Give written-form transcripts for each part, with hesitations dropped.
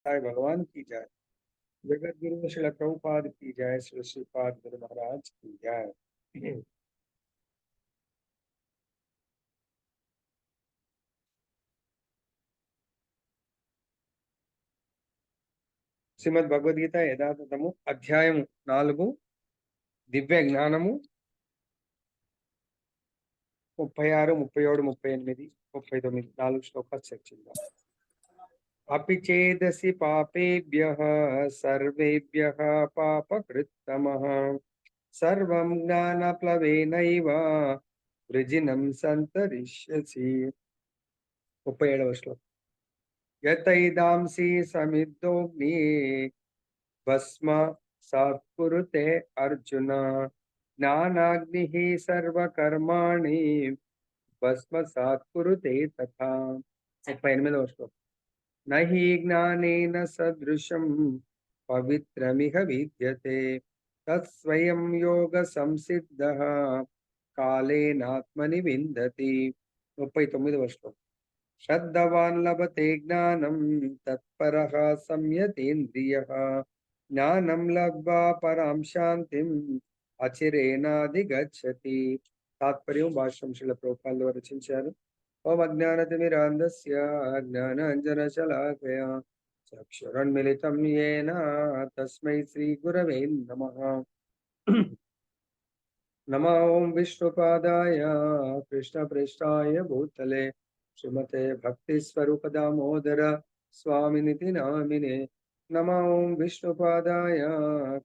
साईं भगवान की जय। जगत गुरु श्री प्रभुपाद की जय। श्री श्रीपाद गुरु महाराज की जय। శ్రీమద్ భగవద్గీత యథాతథము అధ్యాయము 4 దివ్య జ్ఞానము 36, 37, 38, 39 4 శ్లోకాలు చర్చిద్దాం. अपि चेदसि पापेभ्यः सर्वेभ्यः पापकृत्तमः सर्वं ज्ञानप्लवेनैव वृजिनं सन्तरिष्यसि. 37వ శ్లోకం. यतैदांसि समिद्धोऽग्नि भस्मसात् कुरुते अर्जुन ज्ञानाग्निः सर्वकर्माणि भस्मसात् कुरुते तथा. 38వ శ్లోకం. नहि ज्ञानेन सदृशं पवित्रमिह विद्यते तत्स्वयं योगसंसिद्धः कालेनात्मनि विन्दति. 39వ శ్లోకం. श्रद्धवान् लभते ज्ञानं तत्परः संयतेन्द्रियः ज्ञानं लब्ध्वा परां शान्तिम् अचिरेणाधिगच्छति. तात्पर्యం భాష్యం శ్రీల ప్రభుపాదుల వారు రచించారు. ఓం అజ్ఞానతిమిరాంధస్య జ్ఞానాంజనశలాకయా చక్షురున్మిలితం యేన తస్మై శ్రీగురవే నమః. నమో ఓం విష్ణుపాదాయ కృష్ణప్రేష్ఠాయ భూతలే श्रीमते भक्ति स्वरूप दामोदर स्वामिनिति नामिने. नमो ओं विष्णुपादाय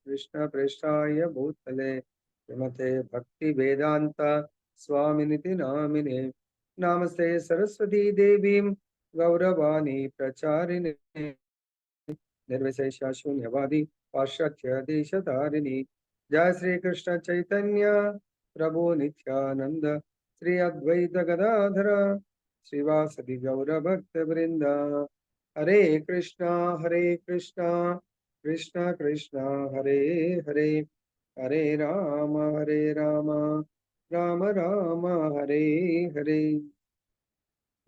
कृष्ण प्रेष्ठाय भूतले श्रीमते भक्ति वेदांत स्वामिनिति नामिने. नमस्ते सरस्वती देवीं गौरवाणी प्रचारिणे निर्विशेष शून्यवादी पाश्चात्य देशधारिणी. जय श्री कृष्ण चैतन्य प्रभु नित्यानंद श्री अद्वैत गदाधर श्रीवासदि गौर भक्त वृंदा. हरे कृष्णा कृष्ण कृष्ण हरे हरे हरे राम राम राम हरे हरे.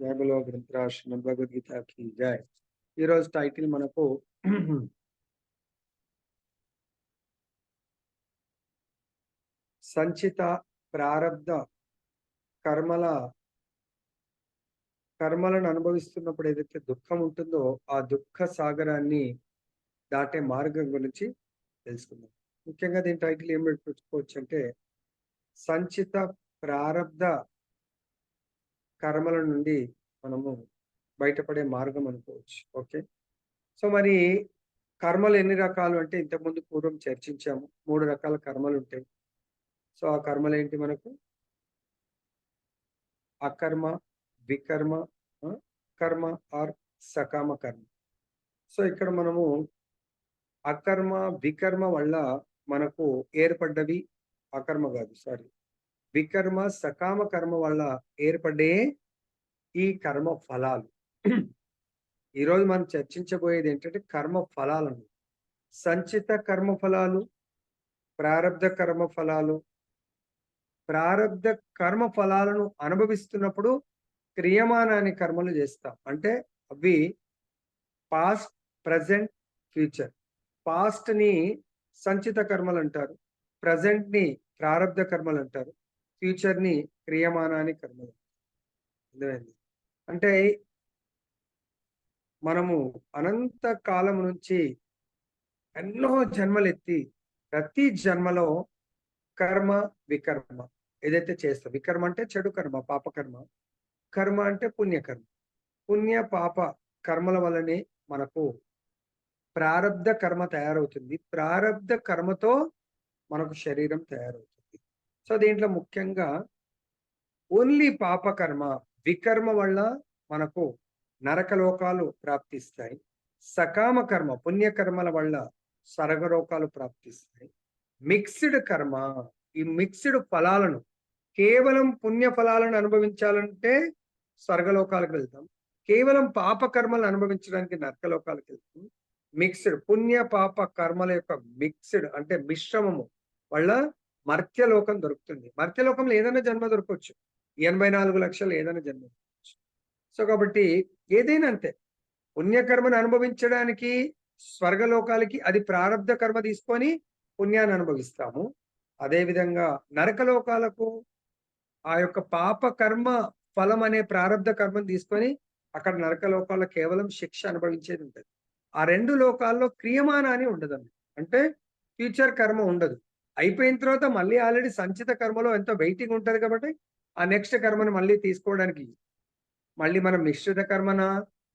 जय बोलो ग्रंथराज श्रीमद् भगवद्गीता की जय. ఈ రోజు టైటిల్ మనకు సంచిత ప్రారబ్ధ కర్మలను అనుభవిస్తున్నప్పుడు ఏదైతే దుఃఖం ఉంటుందో ఆ దుఃఖ సాగరాన్ని దాటే మార్గం గురించి తెలుసుకుందాం. ముఖ్యంగా దీని టైటిల్ ఏం పెట్టుకోవచ్చు అంటే సంచిత ప్రారబ్ధ కర్మల నుండి మనము బయటపడే మార్గం అనుకోవచ్చు. ఓకే, సో మరి కర్మలు ఎన్ని రకాలు అంటే ఇంతకుముందు పూర్వం చర్చించాము. 3 రకాల కర్మలు ఉంటాయి. సో ఆ కర్మలు ఏంటి మనకు? అకర్మ, వికర్మ, కర్మ ఆర్ సకామ కర్మ. సో ఇక్కడ మనము అకర్మ వికర్మ వల్ల మనకు ఏర్పడ్డవి, అకర్మ కాదు సారీ వికర్మ సకామ కర్మ వల్ల ఏర్పడే ఈ కర్మ ఫలాలు. ఈరోజు మనం చర్చించబోయేది ఏంటంటే కర్మ ఫలాలను. సంచిత కర్మ ఫలాలు, ప్రారబ్ధ కర్మ ఫలాలు. ప్రారబ్ధ కర్మ ఫలాలను అనుభవిస్తున్నప్పుడు క్రియమానాన్ని కర్మలు చేస్తాం. అంటే అవి పాస్ట్, ప్రజెంట్, ఫ్యూచర్. పాస్ట్ ని సంచిత కర్మలు అంటారు, ప్రజెంట్ ని ప్రారబ్ధ కర్మలు అంటారు, ఫ్యూచర్ ని క్రియమానాన్ని కర్మలు. అంటే మనము అనంత కాలం నుంచి ఎన్నో జన్మలెత్తి ప్రతి జన్మలో కర్మ వికర్మ ఏదైతే చేస్తాం, వికర్మ అంటే చెడు కర్మ, పాపకర్మ. కర్మ అంటే పుణ్యకర్మ. పుణ్య పాప కర్మల వల్లనే మనకు ప్రారబ్ధ కర్మ తయారవుతుంది. ప్రారబ్ధ కర్మతో మనకు శరీరం తయారవుతుంది. సో దీంట్లో ముఖ్యంగా ఓన్లీ పాపకర్మ, వికర్మ వల్ల మనకు నరకలోకాలు ప్రాప్తిస్తాయి. సకామ కర్మ, పుణ్యకర్మల వల్ల స్వర్గలోకాలు ప్రాప్తిస్తాయి. మిక్స్డ్ కర్మ, ఈ మిక్స్డ్ ఫలాలను, కేవలం పుణ్య ఫలాలను అనుభవించాలంటే స్వర్గలోకాలకు వెళ్తాం, కేవలం పాప కర్మలను అనుభవించడానికి నరకలోకాలకు వెళ్తాం. మిక్స్డ్ పుణ్య పాప కర్మల యొక్క మిక్స్డ్ అంటే మిశ్రమము వల్ల మర్త్యలోకం దొరుకుతుంది. మర్త్యలోకంలో ఏదైనా జన్మ దొరకవచ్చు, 84 లక్షలు ఏదైనా జన్మ దొరకవచ్చు. సో కాబట్టి ఏదైనా అంతే, పుణ్యకర్మను అనుభవించడానికి స్వర్గలోకాలకి అది ప్రారబ్ధ కర్మ తీసుకొని పుణ్యాన్ని అనుభవిస్తాము. అదేవిధంగా నరకలోకాలకు ఆ యొక్క పాప కర్మ ఫలం అనే ప్రారబ్ధ కర్మను తీసుకొని అక్కడ నరకలోకాల్లో కేవలం శిక్ష అనుభవించేది ఉంటది. ఆ 2 లోకాల్లో క్రియమానాన్ని ఉండదండి. అంటే ఫ్యూచర్ కర్మ ఉండదు. అయిపోయిన తర్వాత మళ్ళీ ఆల్రెడీ సంచిత కర్మలో ఎంతో వెయిటింగ్ ఉంటది కాబట్టి, ఆ నెక్స్ట్ కర్మను మళ్ళీ తీసుకోవడానికి మళ్ళీ మనం మిశ్రిత కర్మనా,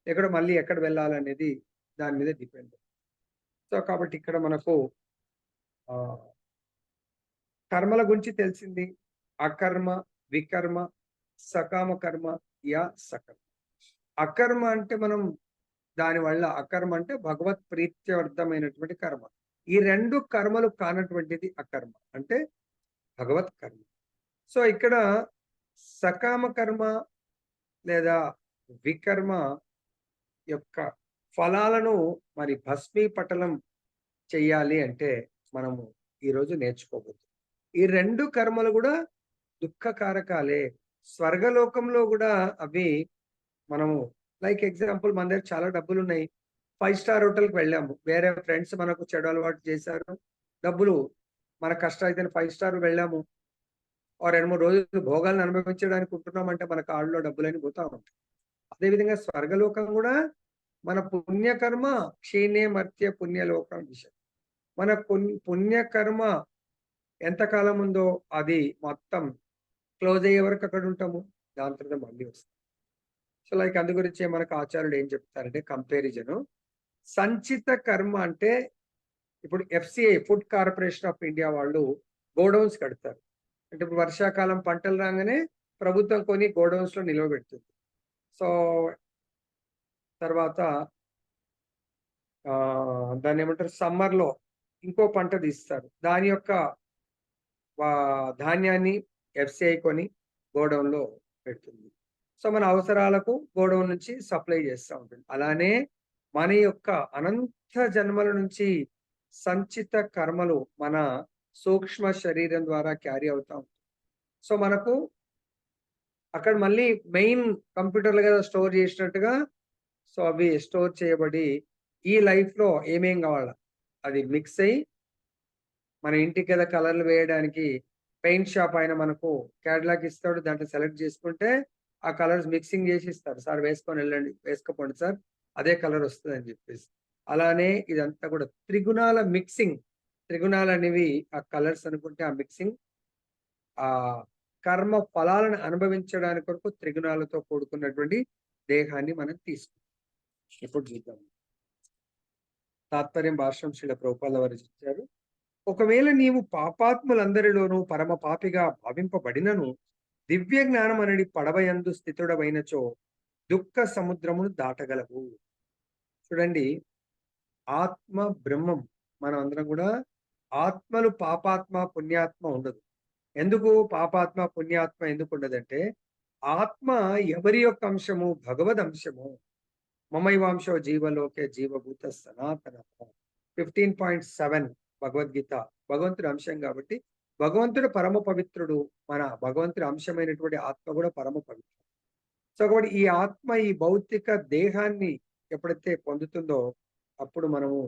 ఎక్కడ మళ్ళీ ఎక్కడ వెళ్ళాలనేది దాని మీద డిపెండ్. సో, కాబట్టి ఇక్కడ మనకు ఆహ్, కర్మల గురించి తెలిసింది. అకర్మ, వికర్మ, సకామ కర్మ, సకర్మ. అకర్మ అంటే మనం దానివల్ల అకర్మ అంటే భగవత్ ప్రీత్యర్థమైనటువంటి కర్మ. ఈ 2 కర్మలు కానటువంటిది అకర్మ. అంటే భగవత్ కర్మ. సో, ఇక్కడ సకామ కర్మ లేదా వికర్మ యొక్క ఫలాలను మరి భస్మీపటలం చెయ్యాలి అంటే మనము ఈరోజు నేర్చుకోబోతున్నాం. ఈ 2 కర్మలు గూడా దుఃఖకారకాలే. స్వర్గలోకంలో గూడా అవి మనము లైక్ ఎగ్జాంపుల్ మన దగ్గర చాలా డబ్బులున్నాయి. 5 స్టార్ హోటల్‌కి వెళ్ళాము. వేరే ఫ్రెండ్స్ మనకు చెడు అలవాటు చేశారు. డబ్బులు మన కష్టార్జితన 5 స్టార్ వెళ్ళాము. ఓ 2, 3 రోజులు భోగాలను అనుభవించడానికి ఉంటున్నామంటే మన కాళ్ళలో డబ్బులన్నీ పోతా ఉంటాయి. అదేవిధంగా స్వర్గలోకం గూడా మన పుణ్యకర్మ క్షీణే మర్త్య పుణ్యలోకం విషయం. మన పుణ్యకర్మ ఎంతకాలం ఉందో అది మొత్తం క్లోజ్ అయ్యే వరకు అక్కడ ఉంటాము. దాని తర్వాత మళ్ళీ వస్తాం. సో, లైక్ అందు గురించే మనకు ఆచార్యులు ఏం చెప్తారంటే కంపారిజను. సంచిత కర్మ అంటే ఇప్పుడు FCI food corporation of India వాళ్ళు గోడౌన్స్ కడతారు. అంటే ఇప్పుడు వర్షాకాలం పంటలు రాంగానే ప్రభుత్వం కొని గోడౌన్స్‌లో నిలవబెడుతుంది. సో, తర్వాత దాన్నేమంటారు సమ్మర్‌లో ఇంకో పంట తీస్తారు. దాని యొక్క ధాన్యాన్ని ఎఫ్‌సిఐ కొని గోడౌన్‌లో పెడుతుంది. సో, మన అవసరాలకు గోడౌన్ నుంచి సప్లై చేస్తా ఉంటుంది. అలానే మన యొక్క అనంత జన్మల నుంచి సంచిత కర్మలు మన సూక్ష్మ శరీరం ద్వారా క్యారీ అవుతా ఉంటాయి. సో, మనకు అక్కడ మళ్ళీ మెయిన్ కంప్యూటర్‌లో గదా స్టోర్ చేసినట్టుగా సో, అవి స్టోర్ చేయబడి ఈ లైఫ్‌లో ఏమేం కావాలా అది మిక్స్ అయ్యి మన ఇంటికి కదా కలర్‌లు వేయడానికి పెయింట్ షాప్ ఆయన మనకు క్యాటలాగ్ ఇస్తాడు. దాంట్లో సెలెక్ట్ చేసుకుంటే ఆ కలర్స్ మిక్సింగ్ చేసి ఇస్తారు. సార్ వేసుకొనెళ్ళండి. వేసుకపోండి సార్. అదే కలర్ వస్తదని చెప్పేసి. అలానే ఇదంతా కూడా త్రిగుణాల మిక్సింగ్. త్రిగుణాలనేవి ఆ కలర్స్ అనుకుంటే ఆ మిక్సింగ్ కర్మ ఫలాలను అనుభవించడానికి కొరకు త్రిగుణాలతో కూడుకున్నటువంటి దేహాన్ని మనం తీసుకుంటాం. ఇప్పుడు చూద్దాం. తాత్పర్యం భాష్యం శ్రీల ప్రభుపాద వారు ఇచ్చారు. ఒకవేళ నీవు పాపాత్ములందరిలోనూ పరమ పాపిగా భావింపబడినను దివ్య జ్ఞానం అనడి పడవయందు స్థితుడవైనచో దుఃఖ సముద్రమును దాటగలవు. చూడండి, ఆత్మ బ్రహ్మం మనం అందరం కూడా ఆత్మలు పాపాత్మ పుణ్యాత్మ ఉండదు. ఎందుకు పాపాత్మ పుణ్యాత్మ ఎందుకు ఉండదంటే ఆత్మ ఎవరి యొక్క అంశము భగవద్ అంశము. మమైవాంశో జీవలోకే జీవభూత సనాతన 15.7 భగవద్గీత భగవంతుడి అంశం కాబట్టి భగవంతుడు పరమ పవిత్రుడు. మన భగవంతుడి అంశమైనటువంటి ఆత్మ కూడా పరమ పవిత్రుడు. సో కాబట్టి ఈ ఆత్మ ఈ భౌతిక దేహాన్ని ఎప్పుడైతే పొందుతుందో అప్పుడు మనము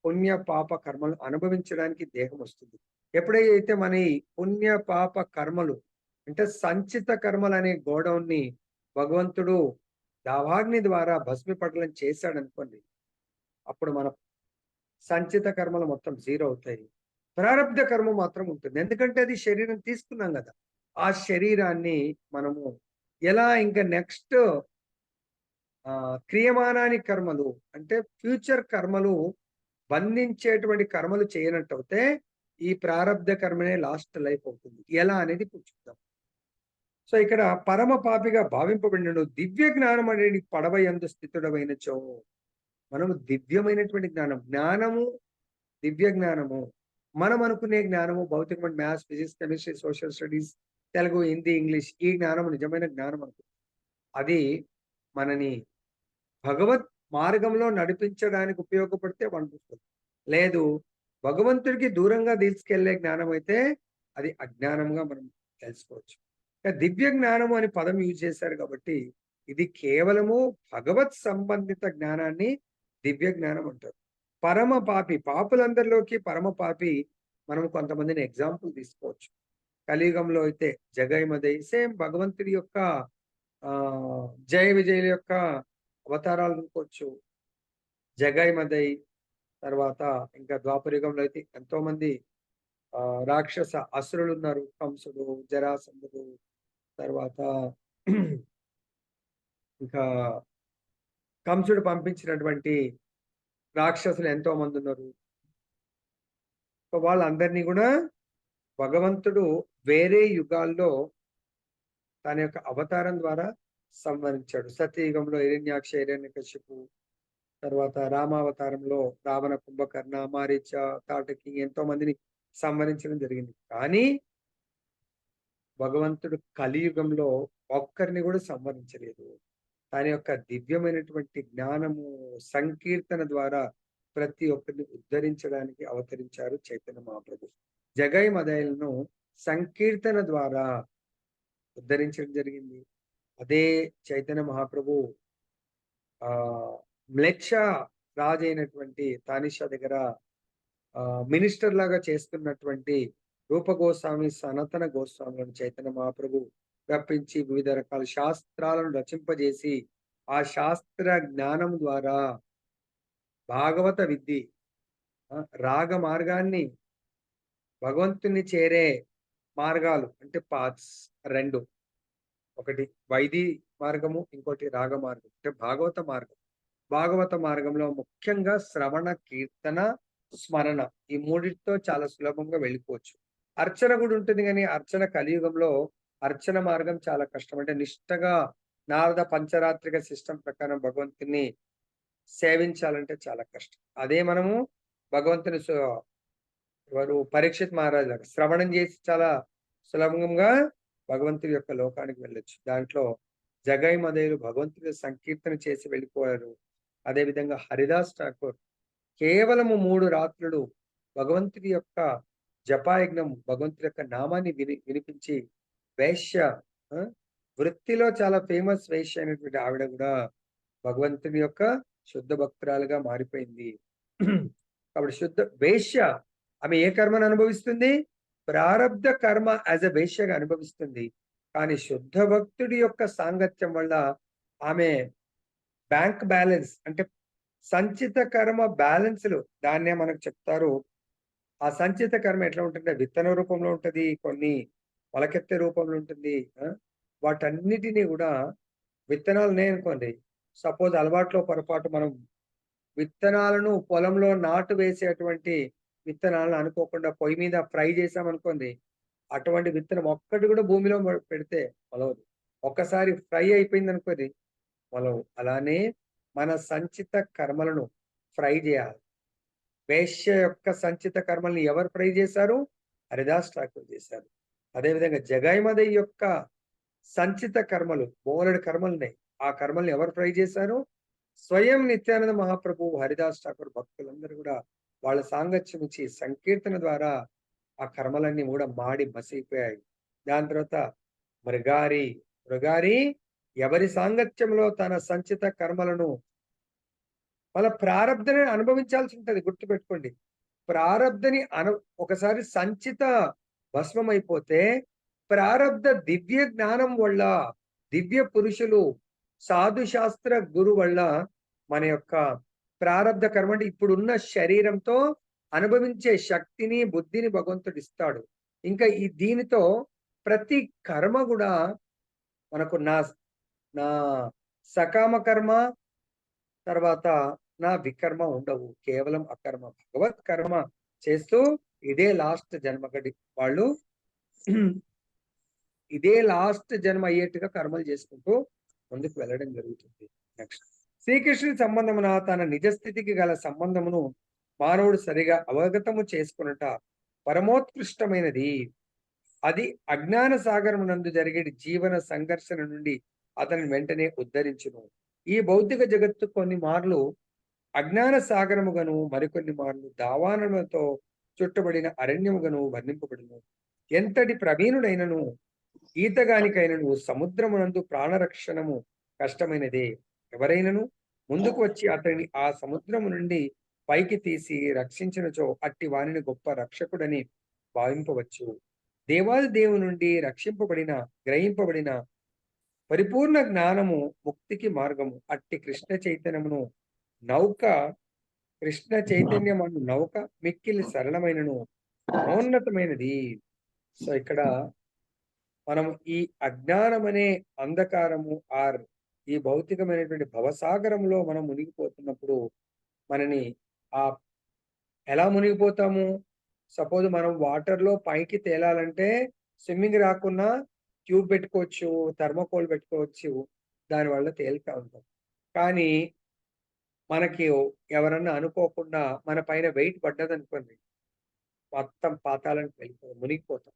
పుణ్య పాప కర్మలు అనుభవించడానికి దేహం వస్తుంది. ఎప్పుడైతే మన ఈ పుణ్య పాప కర్మలు అంటే సంచిత కర్మలు అనే గోడౌన్ని భగవంతుడు దావాగ్ని ద్వారా భస్మీపటలం చేశాడనుకోండి, అప్పుడు మన సంచిత కర్మలు మొత్తం జీరో అవుతాయి. ప్రారబ్ధ కర్మ మాత్రం ఉంటుంది. ఎందుకంటే అది శరీరం తీసుకున్నాం కదా! ఆ శరీరాన్ని మనము ఎలా ఇంకా నెక్స్ట్ క్రియమానాని కర్మలు అంటే ఫ్యూచర్ కర్మలు బంధించేటువంటి కర్మలు చేయనట్టయితే ఈ ప్రారబ్ధ కర్మనే లాస్ట్ లైఫ్ అవుతుంది. ఎలా అనేది ఇప్పుడు చూద్దాం. సో, ఇక్కడ పరమ పాపిగా భావింపబడినను దివ్య జ్ఞానం అనేది పడవయందు స్థితుడవైనచో మనము దివ్యమైనటువంటి జ్ఞానం. జ్ఞానము, దివ్య జ్ఞానము. మనం అనుకునే జ్ఞానము భౌతికమైన maths, physics, chemistry, social studies, Telugu, Hindi, English ఈ జ్ఞానం నిజమైన జ్ఞానం అనుకుంటాం. అది మనని భగవత్ మార్గంలో నడిపించడానికి ఉపయోగపడితే వండర్ఫుల్. లేదు భగవంతుడికి దూరంగా తీసుకెళ్లే జ్ఞానం అయితే అది అజ్ఞానంగా మనం తెలుసుకోవచ్చు. దివ్య జ్ఞానము అని పదం యూజ్ చేశారు కాబట్టి ఇది కేవలము భగవత్ సంబంధిత జ్ఞానాన్ని దివ్య జ్ఞానం అంటారు. పరమ పాపి, పాపులందరిలోకి పరమ పాపి మనం కొంతమందిని ఎగ్జాంపుల్ తీసుకోవచ్చు. కలియుగంలో అయితే జగైమదై సేమ్ భగవంతుడి యొక్క జయ విజయుల యొక్క అవతారాలు అనుకోవచ్చు. జగైమదై తర్వాత ఇంకా ద్వాపరయుగంలో అయితే ఎంతో మంది రాక్షస అసురులు ఉన్నారు. కంసుడు, జరాసంధుడు, తర్వాత ఇంకా కంసుడు పంపించినటువంటి రాక్షసులు ఎంతో మంది ఉన్నారు. సో వాళ్ళందరినీ కూడా భగవంతుడు వేరే యుగాల్లో తన యొక్క అవతారం ద్వారా సంహరించాడు. సత్యయుగంలో హిరణ్యాక్ష, హిరణ్యకశిపు, తర్వాత రామావతారంలో రావణ, కుంభకర్ణ, మారీచ, తాటకి ఎంతో మందిని సంహరించడం జరిగింది. కానీ భగవంతుడు కలియుగంలో ఒక్కరిని కూడా సంహరించలేదు. తన యొక్క దివ్యమైనటువంటి జ్ఞానము, సంకీర్తన ద్వారా ప్రతి ఒక్కరిని ఉద్ధరించడానికి అవతరించారు చైతన్య మహాప్రభు. జగై మదయలను సంకీర్తన ద్వారా ఉద్ధరించడం జరిగింది. అదే చైతన్య మహాప్రభు ఆ మ్లేచ్ఛ రాజు అయినటువంటి తానిషా దగ్గర మినిస్టర్ లాగా చేస్తున్నటువంటి రూప గోస్వామి, సనాతన గోస్వాములను చైతన్య మహాప్రభు రప్పించి వివిధ రకాల శాస్త్రాలను రచింపజేసి ఆ శాస్త్ర జ్ఞానం ద్వారా భాగవత విద్య, రాగ మార్గాన్ని, భగవంతుని చేరే మార్గాలు అంటే పాత్స్ రెండు, ఒకటి వైది మార్గము, ఇంకోటి రాగ మార్గం అంటే భాగవత మార్గం. భాగవత మార్గంలో ముఖ్యంగా శ్రవణ, కీర్తన, స్మరణ ఈ మూడిటితో చాలా సులభంగా వెళ్ళిపోవచ్చు. అర్చన కూడా ఉంటుంది, కానీ అర్చన కలియుగంలో అర్చన మార్గం చాలా కష్టం. అంటే నిష్టగా నారద పంచరాత్రిక సిస్టమ్ ప్రకారం భగవంతుని సేవించాలంటే చాలా కష్టం. అదే మనము భగవంతుని వారు పరీక్షిత్ మహారాజు లాగా శ్రవణం చేసి చాలా సులభంగా భగవంతుడి యొక్క లోకానికి వెళ్ళొచ్చు. దాంట్లో జగై మదయులు భగవంతుడి సంకీర్తన చేసి వెళ్ళిపోయారు. అదేవిధంగా హరిదాస్ ఠాకూర్ కేవలము 3 రాత్రులు భగవంతుడి యొక్క జపాయజ్ఞం, భగవంతుడి యొక్క నామాన్ని వినిపించి వేశ్య, వృత్తిలో చాలా ఫేమస్ వేశ్య అయినటువంటి ఆవిడ కూడా భగవంతుని యొక్క శుద్ధ భక్తురాలుగా మారిపోయింది. కాబట్టి శుద్ధ వేశ్య ఆమె ఏ కర్మను అనుభవిస్తుంది? ప్రారబ్ధ కర్మ యాజ్ ఎ వేశ్యగా అనుభవిస్తుంది. కానీ శుద్ధ భక్తుడి యొక్క సాంగత్యం వల్ల ఆమె బ్యాంక్ బ్యాలెన్స్ అంటే సంచిత కర్మ బ్యాలెన్స్లు దాన్నే మనకు చెప్తారు. ఆ సంచిత కర్మ ఎట్లా ఉంటుంటే విత్తన రూపంలో ఉంటది, కొన్ని మొలకెత్తే రూపంలో ఉంటుంది. వాటన్నిటినీ కూడా విత్తనాలనే అనుకోండి. సపోజ్ అలవాట్లో పొరపాటు మనం విత్తనాలను పొలంలో నాటు వేసేటువంటి విత్తనాలను అనుకోకుండా పొయ్యి మీద ఫ్రై చేసామనుకోండి, అటువంటి విత్తనం ఒక్కటి కూడా భూమిలో పెడితే మొలవదు. ఒక్కసారి ఫ్రై అయిపోయింది అనుకోండి మొలవు. అలానే మన సంచిత కర్మలను ఫ్రై చేయాలి. వేశ్య యొక్క సంచిత కర్మల్ని ఎవరు ఫ్రై చేశారు? హరిదాస్ ఠాకూర్ చేశారు. అదేవిధంగా జగైమదయ్ యొక్క సంచిత కర్మలు బోలెడు కర్మలున్నాయి. ఆ కర్మల్ని ఎవరు ఫ్రై చేశారు? స్వయం నిత్యానంద మహాప్రభు, హరిదాస్ ఠాకూర్ భక్తులందరూ కూడా వాళ్ళ సాంగత్యం ఇచ్చి సంకీర్తన ద్వారా ఆ కర్మలన్నీ కూడా మాడి మసిపోయాయి. దాని తర్వాత మృగారి ఎవరి సాంగత్యంలో తన సంచిత కర్మలను వాళ్ళ ప్రారబ్ధని అనుభవించాల్సి ఉంటది. గుర్తుపెట్టుకోండి. ప్రారబ్ధని ఒకసారి సంచిత భస్మం అయిపోతే ప్రారబ్ధ దివ్య జ్ఞానం వల్ల, దివ్య పురుషులు, సాధు శాస్త్ర గురు వల్ల మన యొక్క ప్రారబ్ధ కర్మ అంటే ఇప్పుడున్న శరీరంతో అనుభవించే శక్తిని, బుద్ధిని భగవంతుడు ఇస్తాడు. ఇంకా దీనితో ప్రతి కర్మ కూడా మనకు నా నా సకామ కర్మ, తర్వాత నా వికర్మ ఉండవు. కేవలం అకర్మ, భగవత్ కర్మ చేస్తూ ఇదే లాస్ట్ జన్మగడి వాళ్ళు ఇదే లాస్ట్ జన్మ అయ్యేట్టుగా కర్మలు చేసుకుంటూ ముందుకు వెళ్ళడం జరుగుతుంది. నెక్స్ట్, శ్రీకృష్ణుని సంబంధమున తన నిజస్థితికి గల సంబంధమును మానవుడు సరిగా అవగతము చేసుకున్నట పరమోత్కృష్టమైనది. అది అజ్ఞాన సాగరమునందు జరిగే జీవన సంఘర్షణ నుండి అతని వెంటనే ఉద్ధరించును. ఈ భౌతిక జగత్తు కొన్ని మార్లు అజ్ఞాన సాగరముగాను, మరికొన్ని మార్లు దావానములతో చుట్టబడిన అరణ్యముగాను వర్ణింపబడును. ఎంతటి ప్రవీణుడైనను ఈతగానికైనను సముద్రమునందు ప్రాణరక్షణము కష్టమైనదే. ఎవరైనను ముందుకు వచ్చి అతనిని ఆ సముద్రము నుండి పైకి తీసి రక్షించినచో అట్టి వానిని గొప్ప రక్షకుడని భావింపవచ్చు. దేవాది దేవుని నుండి రక్షింపబడిన, గ్రహింపబడిన పరిపూర్ణ జ్ఞానము ముక్తికి మార్గము. అట్టి నౌక కృష్ణ చైతన్యమను నౌక మిక్కిలి సరళమైనను మౌన్నతమైనది. సో ఇక్కడ మనం ఈ అజ్ఞానం అనే అంధకారము ఈ భౌతికమైనటువంటి భవసాగరంలో మనం మునిగిపోతున్నప్పుడు మనని ఆ ఎలా మునిగిపోతాము? సపోజ్ మనం వాటర్‌లో పైకి తేలాలంటే స్విమ్మింగ్ రాకున్నా ట్యూబ్ పెట్టుకోవచ్చు, థర్మాకోల్ పెట్టుకోవచ్చు. దానివల్ల తేలుతా ఉంటాం. కానీ మనకి ఎవరన్నా అనుకోకుండా మన పైన వెయిట్ పడ్డదనుకోండి, మొత్తం పాతాళానికి మునిగిపోతాం.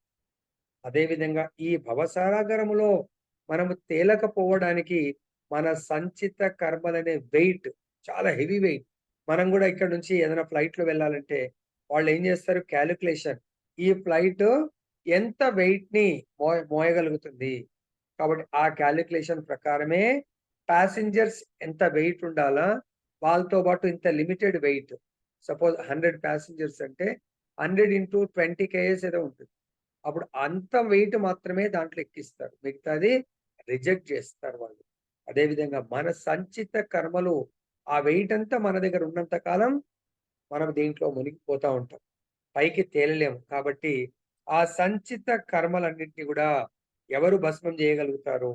అదేవిధంగా ఈ భవసాగరములో మనము తేలకపోవడానికి మన సంచిత కర్మలనే వెయిట్ చాలా హెవీ వెయిట్. మనం గూడా ఇక్కడ నుంచి ఏదైనా ఫ్లైట్‌లో వెళ్ళాలంటే వాళ్ళేం జేస్తారు కాలిక్యులేషన్. ఈ ఫ్లైట్ ఎంత వెయిట్‌ని మోయగలుగుతుంది. కాబట్టి ఆ కాలిక్యులేషన్ ప్రకారమే పాసెంజర్స్ ఎంత వెయిట్ ఉండాలా, వాళ్ళతో పాటు ఇంత లిమిటెడ్ వెయిట్. సపోజ్ 100 పాసెంజర్స్ అంటే 100 ఇంటూ 20 కేజెస్ ఏదో ఉంటుంది. అప్పుడు అంత వెయిట్ మాత్రమే దాంట్లో ఎక్కిస్తారు. మిగతాది రిజెక్ట్ చేస్తారు వాళ్ళు. అదేవిధంగా మన సంచిత కర్మలు ఆ వెయిట్ అంతా మన దగ్గర ఉన్నంత కాలం మనం దీంట్లో మునిగిపోతా ఉంటాం. పైకి తేలలేము. కాబట్టి ఆ సంచిత కర్మలన్నింటినీ కూడా ఎవరు భస్మం చేయగలుగుతారు?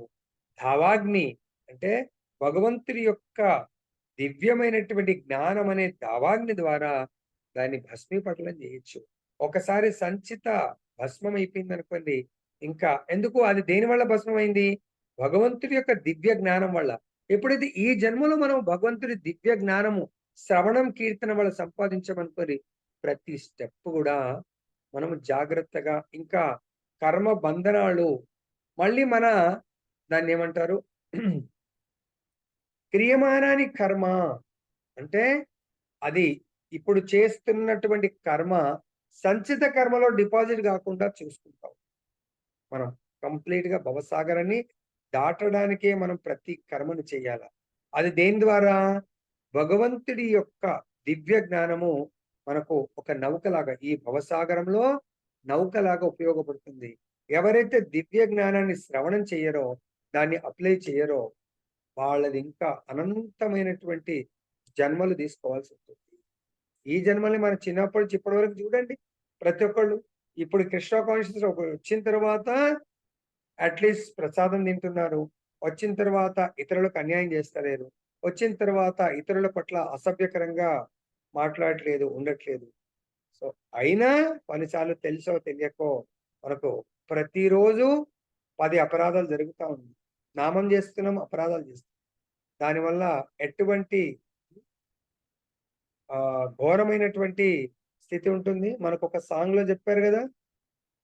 దావాగ్ని అంటే భగవంతుడి యొక్క దివ్యమైనటువంటి జ్ఞానం అనే దావాగ్ని ద్వారా దాన్ని భస్మీపటలం చేయొచ్చు. ఒకసారి సంచిత భస్మం అయిపోయిందనుకోండి, ఇంకా ఎందుకు అది దేని వల్ల భస్మమైంది? భగవంతుడి యొక్క దివ్య జ్ఞానం వల్ల. ఎప్పుడైతే ఈ జన్మలో మనం భగవంతుడి దివ్య జ్ఞానము శ్రవణం, కీర్తన వల్ల సంపాదించామనుకోని ప్రతి స్టెప్ కూడా మనం జాగ్రత్తగా ఇంకా కర్మ బంధనాలు మళ్ళీ దాన్నేమంటారు? క్రియమానాని కర్మ అంటే అది ఇప్పుడు చేస్తున్నటువంటి కర్మ సంచిత కర్మలో డిపాజిట్ కాకుండా చూసుకుంటాం. మనం కంప్లీట్‌గా భవసాగరాన్ని దాటడానికే మనం ప్రతి కర్మను చేయాల. అది దేని ద్వారా? భగవంతుడి యొక్క దివ్య జ్ఞానము మనకు ఒక నౌకలాగా ఈ భవసాగరంలో నౌకలాగా ఉపయోగపడుతుంది. ఎవరైతే దివ్య జ్ఞానాన్ని శ్రవణం చెయ్యరో, దాన్ని అప్లై చెయ్యరో, వాళ్ళది ఇంకా అనంతమైనటువంటి జన్మలు తీసుకోవాల్సి ఉంటుంది. ఈ జన్మల్ని మన చిన్నప్పటి నుంచి ఇప్పటి వరకు చూడండి. ప్రతి ఒక్కళ్ళు ఇప్పుడు కృష్ణ కాన్షియస్ వచ్చిన తర్వాత అట్లీస్ట్ ప్రసాదం తింటున్నారు. వచ్చిన తర్వాత ఇతరులకు అన్యాయం చేస్తలేరు. వచ్చిన తర్వాత ఇతరుల పట్ల అసభ్యకరంగా మాట్లాడట్లేదు, ఉండట్లేదు. సో అయినా కొన్నిసార్లు తెలుసో తెలియకో మనకు ప్రతిరోజు 10 అపరాధాలు జరుగుతా ఉంది. నామం చేస్తున్నాం, అపరాధాలు చేస్తున్నాం. దానివల్ల ఎటువంటి ఘోరమైనటువంటి స్థితి ఉంటుంది. మనకొక సాంగ్‌లో చెప్పారు గదా!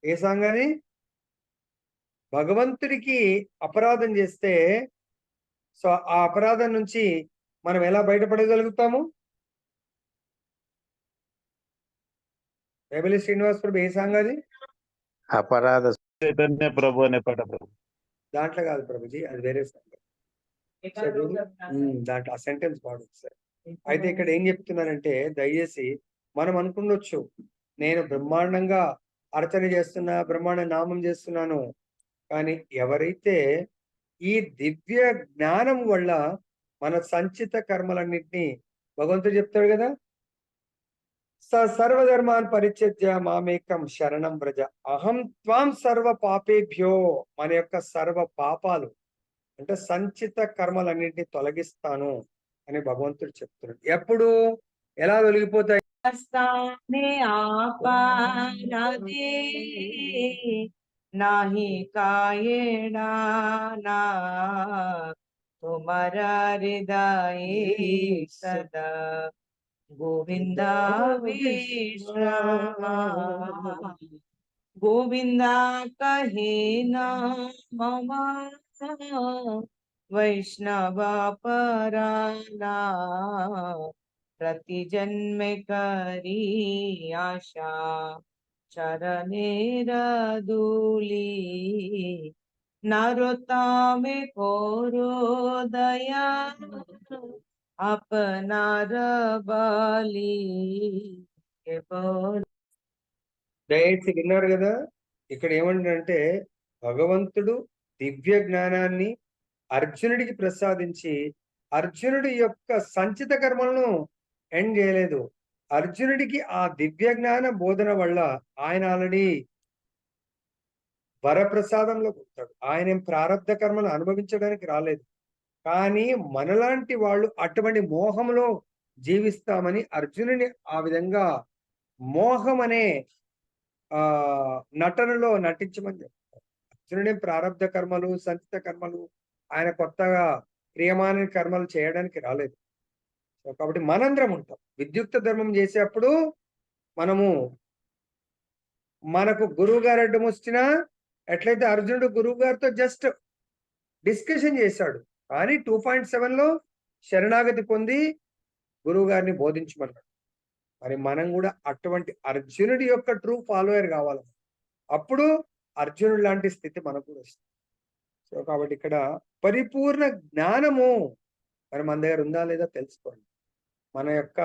ఏ సాంగ్ అది? భగవంతుడికి అపరాధం చేస్తే సో ఆ అపరాధం నుంచి మనం ఎలా బయటపడగలుగుతాము? వేముల శ్రీనివాస్ ప్రభు ఏ సాంగ్ అది? అపరాధ చైతన్య ప్రభు అనే పాట ప్రభు. దాంట్లో కాదు ప్రభుజీ, అది వేరే సాంగ్. దాంట్లో ఆ సెంటెన్స్ పాడు సార్. అయితే ఇక్కడ ఏం చెప్తున్నానంటే దయచేసి మనం అనుకుండొచ్చు, నేను బ్రహ్మాండంగా అర్చన చేస్తున్నా, బ్రహ్మాండ నామం చేస్తున్నాను. కానీ ఎవరైతే ఈ దివ్య జ్ఞానం వల్ల మన సంచిత కర్మలన్నింటినీ భగవంతుడు చెప్తాడు కదా, సర్వధర్మాన్ పరిత్యజ్య మామేకం శరణం వ్రజ అహం త్వాం సర్వ పాపేభ్యో, మన యొక్క సర్వ పాపాలు అంటే సంచిత కర్మలన్నింటినీ తొలగిస్తాను అని భగవంతుడు చెప్తున్నాడు. ఎప్పుడు ఎలా తొలగిపోతాయి? नाही कायेना ना तुम्हारा हृदय सदा गोविंदा विश्राम गोविंदा कहे ना ममा वैष्णव पराना प्रति जन्म करी आशा चरणेर धूली नरोत्तमे कोरो दया अपनार बलि దయచేసి విన్నారు కదా, ఇక్కడ ఏమంటారంటే భగవంతుడు దివ్య జ్ఞానాన్ని అర్జునుడికి ప్రసాదించి అర్జునుడి యొక్క సంచిత కర్మలను ఎండ్ చేయలేదు. అర్జునుడికి ఆ దివ్య జ్ఞాన బోధన వల్ల ఆయన ఆల్రెడీ వరప్రసాదంలో ఉంటాడు. ఆయన ఏం ప్రారంధ కర్మను అనుభవించడానికి రాలేదు. కానీ మనలాంటి వాళ్ళు అటువంటి మోహంలో జీవిస్తామని అర్జునుని ఆ విధంగా మోహం అనే నటనలో నటించమని చెప్తారు. అర్జునుడే ప్రారంధ కర్మలు సంచిత కర్మలు ఆయన కొత్తగా క్రియమాన కర్మలు చేయడానికి రాలేదు. సో కాబట్టి మనందరం ఉంటాం. విద్యుక్త ధర్మం చేసేప్పుడు మనకు గురువు గారు అడ్డం వచ్చినా ఎట్లయితే అర్జునుడు గురువు గారితో జస్ట్ డిస్కషన్ చేశాడు, కానీ 2.7లో శరణాగతి పొంది గురువు గారిని బోధించమన్నాడు. మరి మనం కూడా అటువంటి అర్జునుడి యొక్క ట్రూ ఫాలోయర్ కావాలి. అప్పుడు అర్జునుడు లాంటి స్థితి మనకు కూడా వస్తుంది. సో కాబట్టి ఇక్కడ పరిపూర్ణ జ్ఞానము మరి మన దగ్గర ఉందా లేదా తెలుసుకోండి. మన యొక్క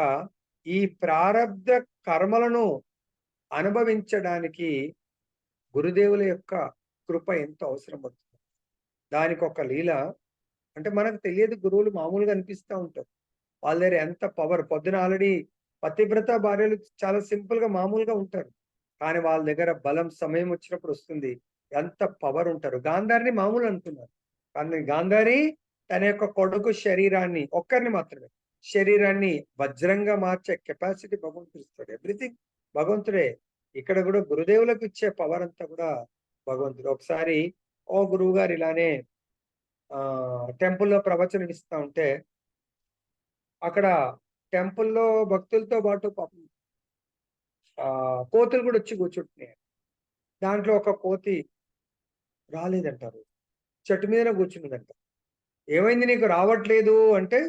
ఈ ప్రారబ్ధ కర్మలను అనుభవించడానికి గురుదేవుల యొక్క కృప ఎంతో అవసరం పడుతుంది. దానికి ఒక లీల అంటే మనకు తెలియదు. గురువులు మామూలుగా అనిపిస్తూ ఉంటారు, వాళ్ళ దగ్గర ఎంత పవర్. పొద్దున ఆల్రెడీ పతివ్రత భార్యలు చాలా సింపుల్ గా మామూలుగా ఉంటారు, కానీ వాళ్ళ దగ్గర బలం సమయం వచ్చినప్పుడు వస్తుంది. ఎంత పవర్ ఉంటారు. గాంధారిని మామూలు అనుకున్నారు, కానీ గాంధారి తన యొక్క కొడుకు శరీరాన్ని, ఒక్కరిని మాత్రమే శరీరాన్ని వజ్రంగా మార్చే కెపాసిటీ భగవంతుడు ఇస్తాడు. ఎవ్రీథింగ్ భగవంతుడే. ఇక్కడ కూడా గురుదేవులకు ఇచ్చే పవర్ అంతా కూడా భగవంతుడు. ఒకసారి ఓ గురువు గారు ఇలానే టెంపుల్లో ప్రవచనం ఇస్తా ఉంటే అక్కడ టెంపుల్లో భక్తులతో పాటు పాపం కోతులు కూడా వచ్చి కూర్చుంటున్నాయి. దాంట్లో ఒక కోతి రాలేదంటారు, చెట్టు మీద కూర్చున్నదంట. ఏమైంది నీకు రావట్లేదు అంటే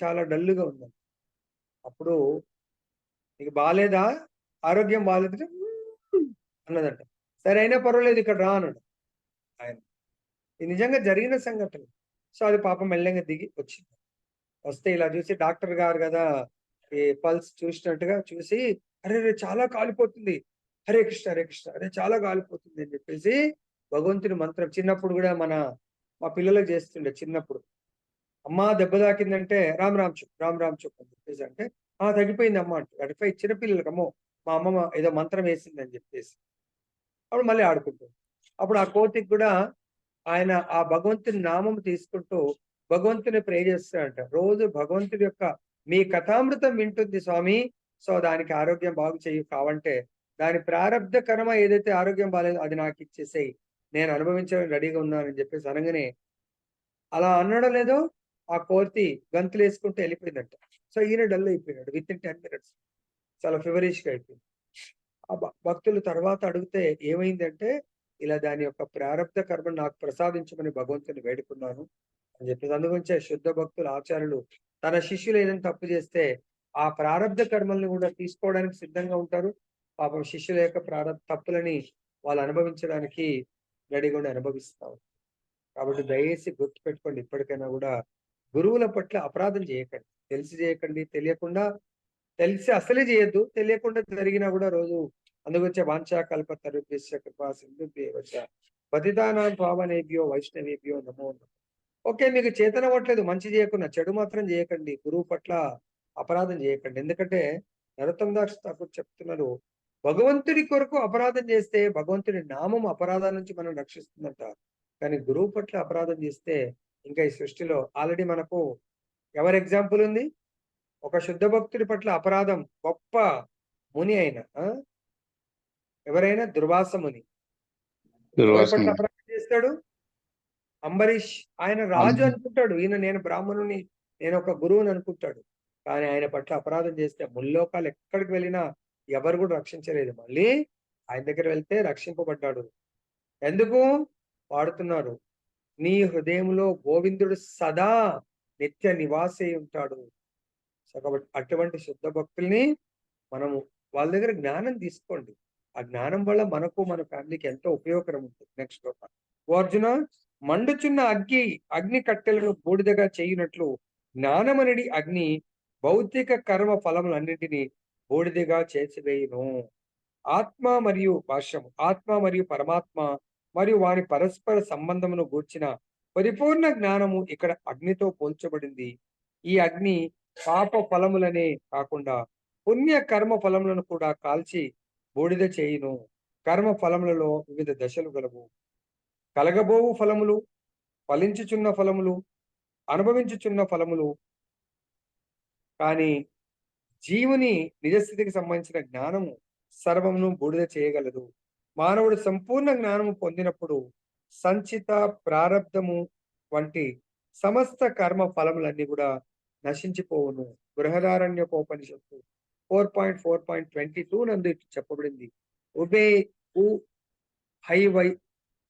చాలా డల్లుగా ఉందంట. అప్పుడు నీకు బాగాలేదా, ఆరోగ్యం బాగాలేదు అన్నదంట. సరే అయినా పర్వాలేదు ఇక్కడ రా అన్నాడు ఆయన. ఇది నిజంగా జరిగిన సంఘటన. సో అది పాపం మెల్లగా దిగి వచ్చింది. వస్తే ఇలా చూసి డాక్టర్ గారు కదా ఈ పల్స్ చూసినట్టుగా చూసి, అరే రే చాలా కాలిపోతుంది, హరే కృష్ణ హరే కృష్ణ, అరే చాలా కాలిపోతుంది అని చెప్పేసి భగవంతుని మంత్రం చిన్నప్పుడు కూడా మా పిల్లలకు చేస్తుండే. చిన్నప్పుడు అమ్మ దెబ్బ తాకిందంటే రామ్ రామ్ చుప్ రామ్ రామ్ చుప్ అని చెప్పేసి అంటే తగ్గిపోయింది అమ్మ అంటే అటుపై చిన్న పిల్లలకి అమ్మో మా అమ్మ ఏదో మంత్రం వేసింది అని చెప్పేసి అప్పుడు మళ్ళీ ఆడుకుంటుంది. అప్పుడు ఆ కోతికి కూడా ఆయన ఆ భగవంతుని నామం తీసుకుంటూ భగవంతుని ప్రే చేస్తాడంట. రోజు భగవంతుడి యొక్క మీ కథామృతం వింటుంది స్వామి, సో దానికి ఆరోగ్యం బాగు చెయ్యి, కావంటే దాని ప్రారంధ కర్మ ఏదైతే ఆరోగ్యం బాగాలేదో అది నాకు ఇచ్చేసేయి, నేను అనుభవించడానికి రెడీగా ఉన్నానని చెప్పేసి అనగానే అలా అనడం లేదో ఆ కోతి గంతులు వేసుకుంటూ వెళ్ళిపోయిందంట. సో ఈయన డల్ అయిపోయినాడు. విత్ ఇన్ 10 minutes చాలా ఫివరిష్ గా అయిపోయింది. ఆ భక్తులు తర్వాత అడిగితే ఏమైందంటే ఇలా దాని యొక్క ప్రారంధ కర్మ నాకు ప్రసాదించమని భగవంతుని వేడుకున్నాను అని చెప్పేసి. అందుగురించే శుద్ధ భక్తులు ఆచార్యులు తన శిష్యులు ఏదైనా తప్పు చేస్తే ఆ ప్రారంధ కర్మల్ని కూడా తీసుకోవడానికి సిద్ధంగా ఉంటారు. పాపం శిష్యుల యొక్క తప్పులని వాళ్ళు అనుభవించడానికి రెడీగా అనుభవిస్తారు. కాబట్టి దయచేసి గుర్తు పెట్టుకోండి, ఇప్పటికైనా కూడా గురువుల పట్ల అపరాధం చేయకండి. తెలిసి చేయకండి, తెలియకుండా, తెలిసి అసలే చేయొద్దు, తెలియకుండా జరిగినా కూడా రోజు అందుకొచ్చే వాంఛా కల్పతరుభ్యశ్చ కృపా సింధుభ్యేవచ పతితానాం పావనేభ్యో వైష్ణవేభ్యో నమో నమః. ఓకే, మీకు చేతన అవ్వట్లేదు మంచి చేయకుండా చెడు మాత్రం చేయకండి, గురువు పట్ల అపరాధం చేయకండి. ఎందుకంటే నరోత్తమ దాస్ ఠాకూర్ చెప్తున్నారు, భగవంతుడి కొరకు అపరాధం చేస్తే భగవంతుడి నామం అపరాధాల నుంచి మనం రక్షిస్తుందంట. కానీ గురువు పట్ల అపరాధం చేస్తే ఇంకా ఈ సృష్టిలో ఆల్రెడీ మనకు ఎవరి ఎగ్జాంపుల్ ఉంది? ఒక శుద్ధ భక్తుడి పట్ల అపరాధం, గొప్ప ముని అయిన ఎవరైనా దుర్వాస ముని ఎవరి పట్ల అపరాధం చేస్తాడు? అంబరీష్. ఆయన రాజు అనుకుంటాడు, ఈయన నేను బ్రాహ్మణుని, నేను ఒక గురువుని అనుకుంటాడు. కానీ ఆయన పట్ల అపరాధం చేస్తే ముల్లోకాలు ఎక్కడికి వెళ్ళినా ఎవరు కూడా రక్షించలేదు. మళ్ళీ ఆయన దగ్గర వెళ్తే రక్షింపబడ్డాడు. ఎందుకు పాడుతున్నారు? నీ హృదయంలో గోవిందుడు సదా నిత్య నివాసే ఉంటాడు. సో కాబట్టి అటువంటి శుద్ధ భక్తుల్ని మనము వాళ్ళ దగ్గర జ్ఞానం తీసుకోండి. ఆ జ్ఞానం వల్ల మనకు మన ఫ్యామిలీకి ఎంతో ఉపయోగకరం ఉంటుంది. నెక్స్ట్ ఓ అర్జున, మండుచున్న అగ్ని కట్టెలను బూడిదగా చేయునట్లు జ్ఞానమనడి అగ్ని భౌతిక కర్మ ఫలములన్నింటినీ బూడిదగా చేసివేయును. ఆత్మ మరియు పరమాత్మ మరియు వారి పరస్పర సంబంధమును గూర్చిన పరిపూర్ణ జ్ఞానము ఇక్కడ అగ్నితో పోల్చబడింది. ఈ అగ్ని పాప ఫలములనే కాకుండా పుణ్య కర్మ ఫలములను కూడా కాల్చి బూడిద చేయును. కర్మ ఫలములలో వివిధ దశలు గలవు. కలగబోవు ఫలములు, ఫలించుచున్న ఫలములు, అనుభవించుచున్న ఫలములు. కానీ జీవుని నిజస్థితికి సంబంధించిన జ్ఞానము సర్వమును బూడిద చేయగలదు. మానవుడు సంపూర్ణ జ్ఞానము పొందినప్పుడు సంచిత, ప్రారబ్ధము వంటి సమస్త కర్మ ఫలములన్నీ కూడా నశించిపోవును. బృహదారణ్యకోపనిషత్తు 4.4.22 నందు చెప్పబడింది. ఉబే ఉ హై వై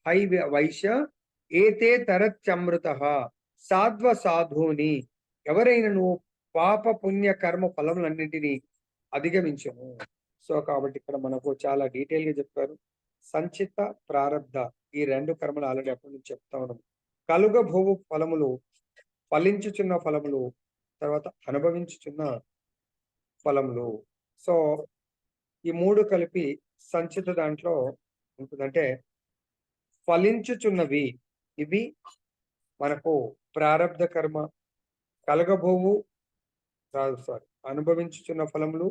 హై వైశ్య ఏతే తరత్యమృత సాధ్వ సాధూని. ఎవరైనను పాప పుణ్య కర్మ ఫలములన్నింటినీ అధిగమించను. సో కాబట్టి ఇక్కడ మనకు చాలా డీటెయిల్ గా చెప్పారు. సంచిత, ప్రారబ్ధ ఈ రెండు కర్మలు ఆల్రెడీ అప్పటి నుంచి చెప్తా ఉన్నాం. కలుగభోవు ఫలములు, ఫలించుచున్న ఫలములు, తర్వాత అనుభవించుచున్న ఫలములు. సో ఈ మూడు కలిపి సంచిత దాంట్లో ఉంటుందంటే ఫలించుచున్నవి ఇవి మనకు ప్రారబ్ధ కర్మ, కలగబోవు అనుభవించుచున్న ఫలములు,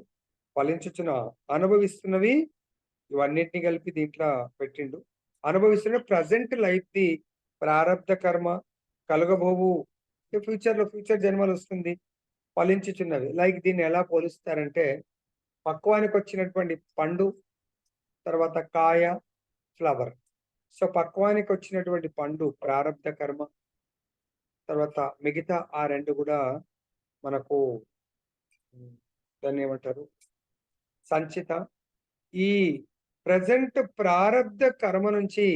ఫలించుచున్న అనుభవిస్తున్నవి ఇవన్నిటిని కలిపి దీంట్లో పెట్టిండు. అనుభవిస్తున్న ప్రజెంట్ లైఫ్ ది ప్రారబ్ధ కర్మ, కలగబోవు ఫ్యూచర్ జన్మలు వస్తుంది, ఫలించుచున్నవి. లైక్ దీన్ని ఎలా పోలుస్తారంటే పక్వానికి వచ్చినటువంటి పండు, తర్వాత కాయ, ఫ్లవర్. సో పక్వానికి వచ్చినటువంటి పండు ప్రారబ్ధ కర్మ, తర్వాత మిగతా ఆ రెండు కూడా మనకు దాన్ని ఏమంటారు సంచిత. ఈ ప్రజెంట్ ప్రారబ్ధ కర్మ నుంచి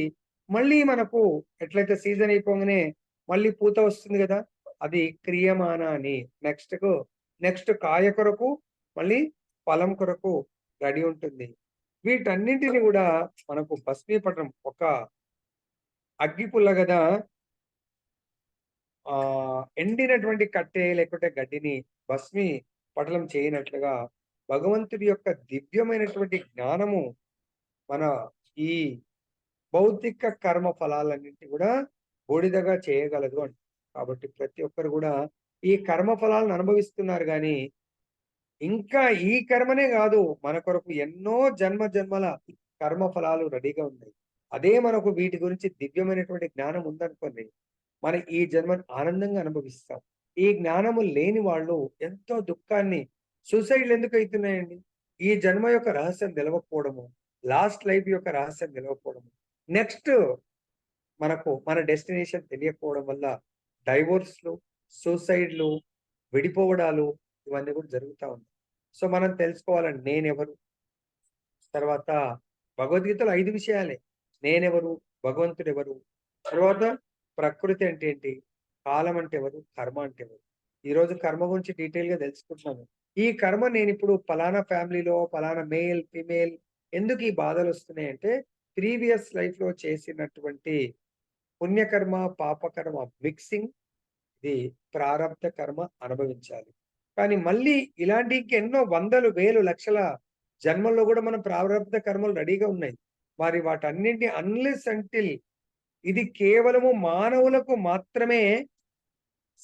మళ్ళీ మనకు ఎట్లయితే సీజన్ అయిపోగానే మళ్ళీ పూత వస్తుంది కదా, అది క్రియమాన అని. నెక్స్ట్ కాయ కొరకు మళ్ళీ ఫలం కొరకు రెడీ ఉంటుంది. వీటన్నింటిని కూడా మనకు భస్మీపటం, ఒక అగ్గిపుల్ల కదా ఎండినటువంటి కట్టె లేకుంటే గడ్డిని భస్మీ పటలం చేయనట్లుగా భగవంతుడి యొక్క దివ్యమైనటువంటి జ్ఞానము మన ఈ భౌతిక కర్మ ఫలాలన్నింటి కూడా బూడిదగా చేయగలదు అంట. కాబట్టి ప్రతి ఒక్కరు కూడా ఈ కర్మ ఫలాలను అనుభవిస్తున్నారు, కానీ ఇంకా ఈ కర్మనే కాదు, మన కొరకు ఎన్నో జన్మల కర్మ ఫలాలు రెడీగా ఉన్నాయి. అదే మనకు వీటి గురించి దివ్యమైనటువంటి జ్ఞానం ఉందనుకోండి, మన ఈ జన్మను ఆనందంగా అనుభవిస్తాం. ఈ జ్ఞానము లేని వాళ్ళు ఎంతో దుఃఖాన్ని, సూసైడ్లు ఎందుకు అవుతున్నాయండి? ఈ జన్మ యొక్క రహస్యం తెలవకపోవడము, లాస్ట్ లైఫ్ యొక్క రహస్యం తెలవకపోవడము, నెక్స్ట్ మనకు మన డెస్టినేషన్ తెలియకపోవడం వల్ల డైవోర్స్లు, సూసైడ్లు, విడిపోవడాలు ఇవన్నీ కూడా జరుగుతూ ఉన్నాయి. సో మనం తెలుసుకోవాలండి నేనెవరు. తర్వాత భగవద్గీతలో 5 విషయాలే. నేనెవరు, భగవంతుడు ఎవరు, తర్వాత ప్రకృతి అంటే ఏంటి, కాలం అంటే ఎవరు, కర్మ అంటే ఎవరు. ఈరోజు కర్మ గురించి డీటెయిల్ గా తెలుసుకుంటున్నాను. ఈ కర్మ నేను ఇప్పుడు పలానా ఫ్యామిలీలో పలానా మేల్ ఫిమేల్ ఎందుకు ఈ బాధలు వస్తున్నాయంటే ప్రీవియస్ లైఫ్ లో చేసినటువంటి పుణ్యకర్మ పాపకర్మ మిక్సింగ్, ఇది ప్రారబ్ధ కర్మ అనుభవించాలి. కానీ మళ్ళీ ఇలాంటి ఎన్నో వందలు వేలు లక్షల జన్మల్లో కూడా మనం ప్రారబ్ధ కర్మలు రెడీగా ఉన్నాయి. మరి వాటన్నింటినీ అన్లెస్ అంటిల్ ఇది కేవలము మానవులకు మాత్రమే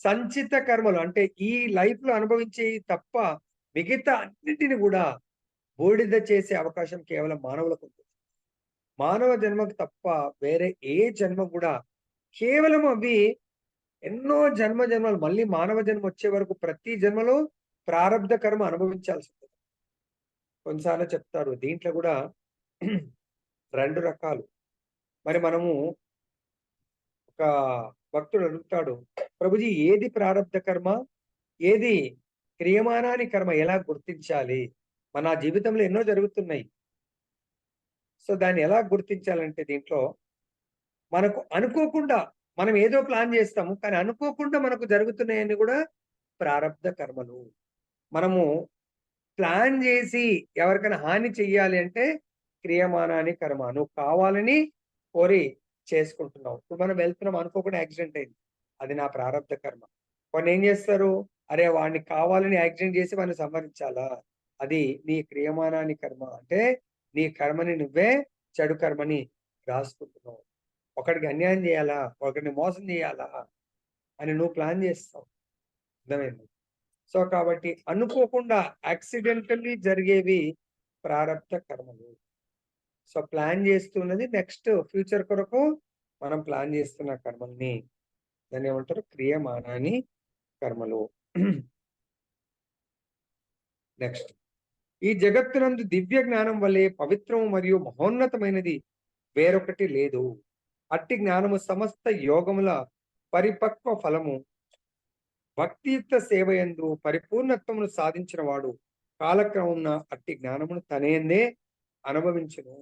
సంచిత కర్మలు అంటే ఈ లైఫ్ లో అనుభవించే తప్ప మిగతా అన్నిటిని కూడా బూడిద చేసే అవకాశం కేవలం మానవులకు ఉంది. మానవ జన్మకు తప్ప వేరే ఏ జన్మ కూడా కేవలం అవి ఎన్నో జన్మలు మళ్ళీ మానవ జన్మ వచ్చే వరకు ప్రతి జన్మలో ప్రారబ్ధ కర్మ అనుభవించాల్సి ఉంటుంది. కొన్నిసార్లు చెప్తారు దీంట్లో కూడా 2 రకాలు. మరి మనము ఒక భక్తుడు అడుగుతాడు, ప్రభుజీ ఏది ప్రారబ్ధ కర్మ, ఏది క్రియమానాని కర్మ ఎలా గుర్తించాలి? మన జీవితంలో ఎన్నో జరుగుతున్నాయి. సో దాన్ని ఎలా గుర్తించాలంటే దీంట్లో మనకు అనుకోకుండా మనం ఏదో ప్లాన్ చేస్తాము, కానీ అనుకోకుండా మనకు జరుగుతున్నాయని కూడా ప్రారబ్ధ కర్మలు. మనము ప్లాన్ చేసి ఎవరికైనా హాని చెయ్యాలి అంటే క్రియమానాని కర్మ. నువ్వు కావాలని కోరి చేసుకుంటున్నావు. ఇప్పుడు మనం వెళ్తున్నాం, అనుకోకుండా యాక్సిడెంట్ అయింది. అది నా ప్రారబ్ధ కర్మ. కొన్ని ఏం చేస్తారు, అరే వాడిని కావాలని యాక్సిడెంట్ చేసి వాడిని సంహరించాలా, అది నీ క్రియమానాని కర్మ. అంటే నీ కర్మని నువ్వే చెడు కర్మని రాసుకుంటున్నావు. ఒకడికి అన్యాయం చేయాలా, ఒకడిని మోసం చేయాలా అని నువ్వు ప్లాన్ చేస్తావు. అర్థమైంది? సో కాబట్టి అనుకోకుండా యాక్సిడెంటల్లీ జరిగేవి ప్రారబ్ధ కర్మలు. సో ప్లాన్ చేస్తున్నది నెక్స్ట్ ఫ్యూచర్ కొరకు మనం ప్లాన్ చేస్తున్న కర్మల్ని దాన్ని ఏమంటారు, క్రియమానాని కర్మలు. నెక్స్ట్, ఈ జగత్తునందు దివ్య జ్ఞానం వల్లే పవిత్రము మరియు మహోన్నతమైనది వేరొకటి లేదు. అట్టి జ్ఞానము సమస్త యోగముల పరిపక్వ ఫలము. భక్తియుక్త సేవయందు పరిపూర్ణత్వమును సాధించిన వాడు కాలక్రమమున అట్టి జ్ఞానమును తనేందే అనుభవించును.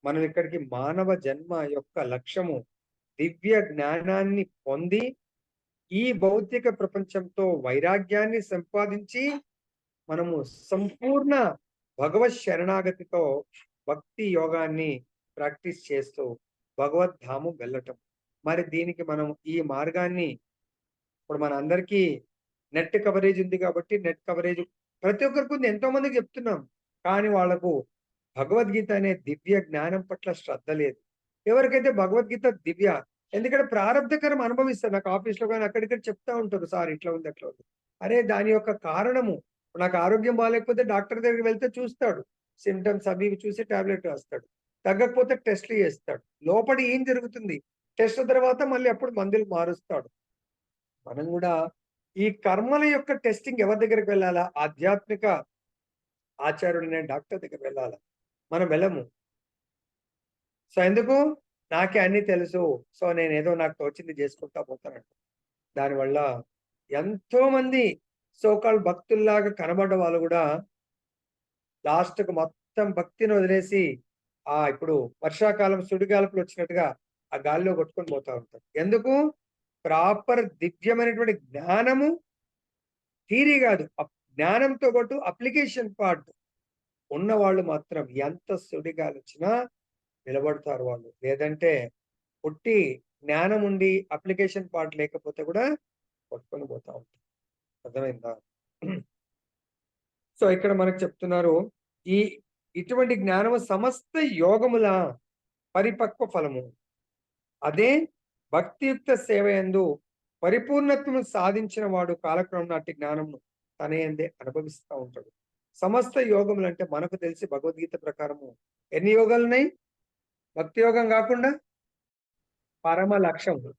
మనం ఇక్కడికి మానవ జన్మ యొక్క లక్ష్యము దివ్య జ్ఞానాన్ని పొంది ఈ భౌతిక ప్రపంచంతో వైరాగ్యాన్ని సంపాదించి మనము సంపూర్ణ భగవత్ శరణాగతితో భక్తి యోగాన్ని ప్రాక్టీస్ చేస్తూ భగవద్ధామం వెళ్ళటం. మరి దీనికి మనం ఈ మార్గాన్ని ఇప్పుడు మన అందరికీ నెట్ కవరేజ్ ఉంది కాబట్టి నెట్ కవరేజ్ ప్రతి ఒక్కరికి ఉంది, ఎంతో మందికి చెప్తున్నాం. కానీ వాళ్లకు భగవద్గీత అనే దివ్య జ్ఞానం పట్ల శ్రద్ధ లేదు. ఎవరికైతే భగవద్గీత దివ్య, ఎందుకంటే ప్రారంధకరం అనుభవిస్తారు. నాకు ఆఫీస్లో కానీ అక్కడిక్కడ చెప్తా ఉంటారు, సార్ ఇట్లా ఉంది అట్లా ఉంది. అరే దాని యొక్క కారణము, నాకు ఆరోగ్యం బాగాలేకపోతే డాక్టర్ దగ్గరికి వెళ్తే చూస్తాడు, సిమ్టమ్స్ అవి ఇవి చూసి టాబ్లెట్ రాస్తాడు. తగ్గకపోతే టెస్ట్లు చేస్తాడు, లోపల ఏం జరుగుతుంది టెస్ట్ తర్వాత మళ్ళీ అప్పుడు మందులు మారుస్తాడు. మనం కూడా ఈ కర్మల యొక్క టెస్టింగ్ ఎవరి దగ్గరికి వెళ్ళాలా, ఆధ్యాత్మిక ఆచార్యుడనే డాక్టర్ దగ్గరికి వెళ్ళాలా. మనం వెళ్ళము. సో ఎందుకు, నాకే అన్ని తెలుసు, సో నేను ఏదో నాకు తోచింది చేసుకుంటా పోతానంట. దానివల్ల ఎంతో మంది సోకాల్ భక్తుల్లాగా కనబడ్డ వాళ్ళు కూడా లాస్ట్కు మొత్తం భక్తిని వదిలేసి ఇప్పుడు వర్షాకాలం సుడిగాలుపులు వచ్చినట్టుగా ఆ గాలిలో కొట్టుకొని పోతా ఉంటారు. ఎందుకు, ప్రాపర్ దివ్యమైనటువంటి జ్ఞానము థీరీ కాదు, జ్ఞానంతో పాటు అప్లికేషన్ పార్ట్ ఉన్న వాళ్ళు మాత్రం ఎంత సుడిగాలు వచ్చినా నిలబడతారు వాళ్ళు. లేదంటే పుట్టి జ్ఞానం ఉండి అప్లికేషన్ పార్ట్ లేకపోతే కూడా కొట్టుకొని పోతా ఉంటారు. అర్థమైందా? సో ఇక్కడ మనకు చెప్తున్నారు, ఈ ఇటువంటి జ్ఞానము సమస్త యోగముల పరిపక్వ ఫలము. అదే భక్తియుక్త సేవయందు పరిపూర్ణత్వము సాధించిన వాడు కాలక్రమం నాటి జ్ఞానమును తన యందే అనుభవిస్తూ ఉంటాడు. సమస్త యోగములు అంటే మనకు తెలిసి భగవద్గీత ప్రకారము ఎన్ని యోగాలు ఉన్నాయి? భక్తి యోగం కాకుండా పరమ లక్ష్యములు,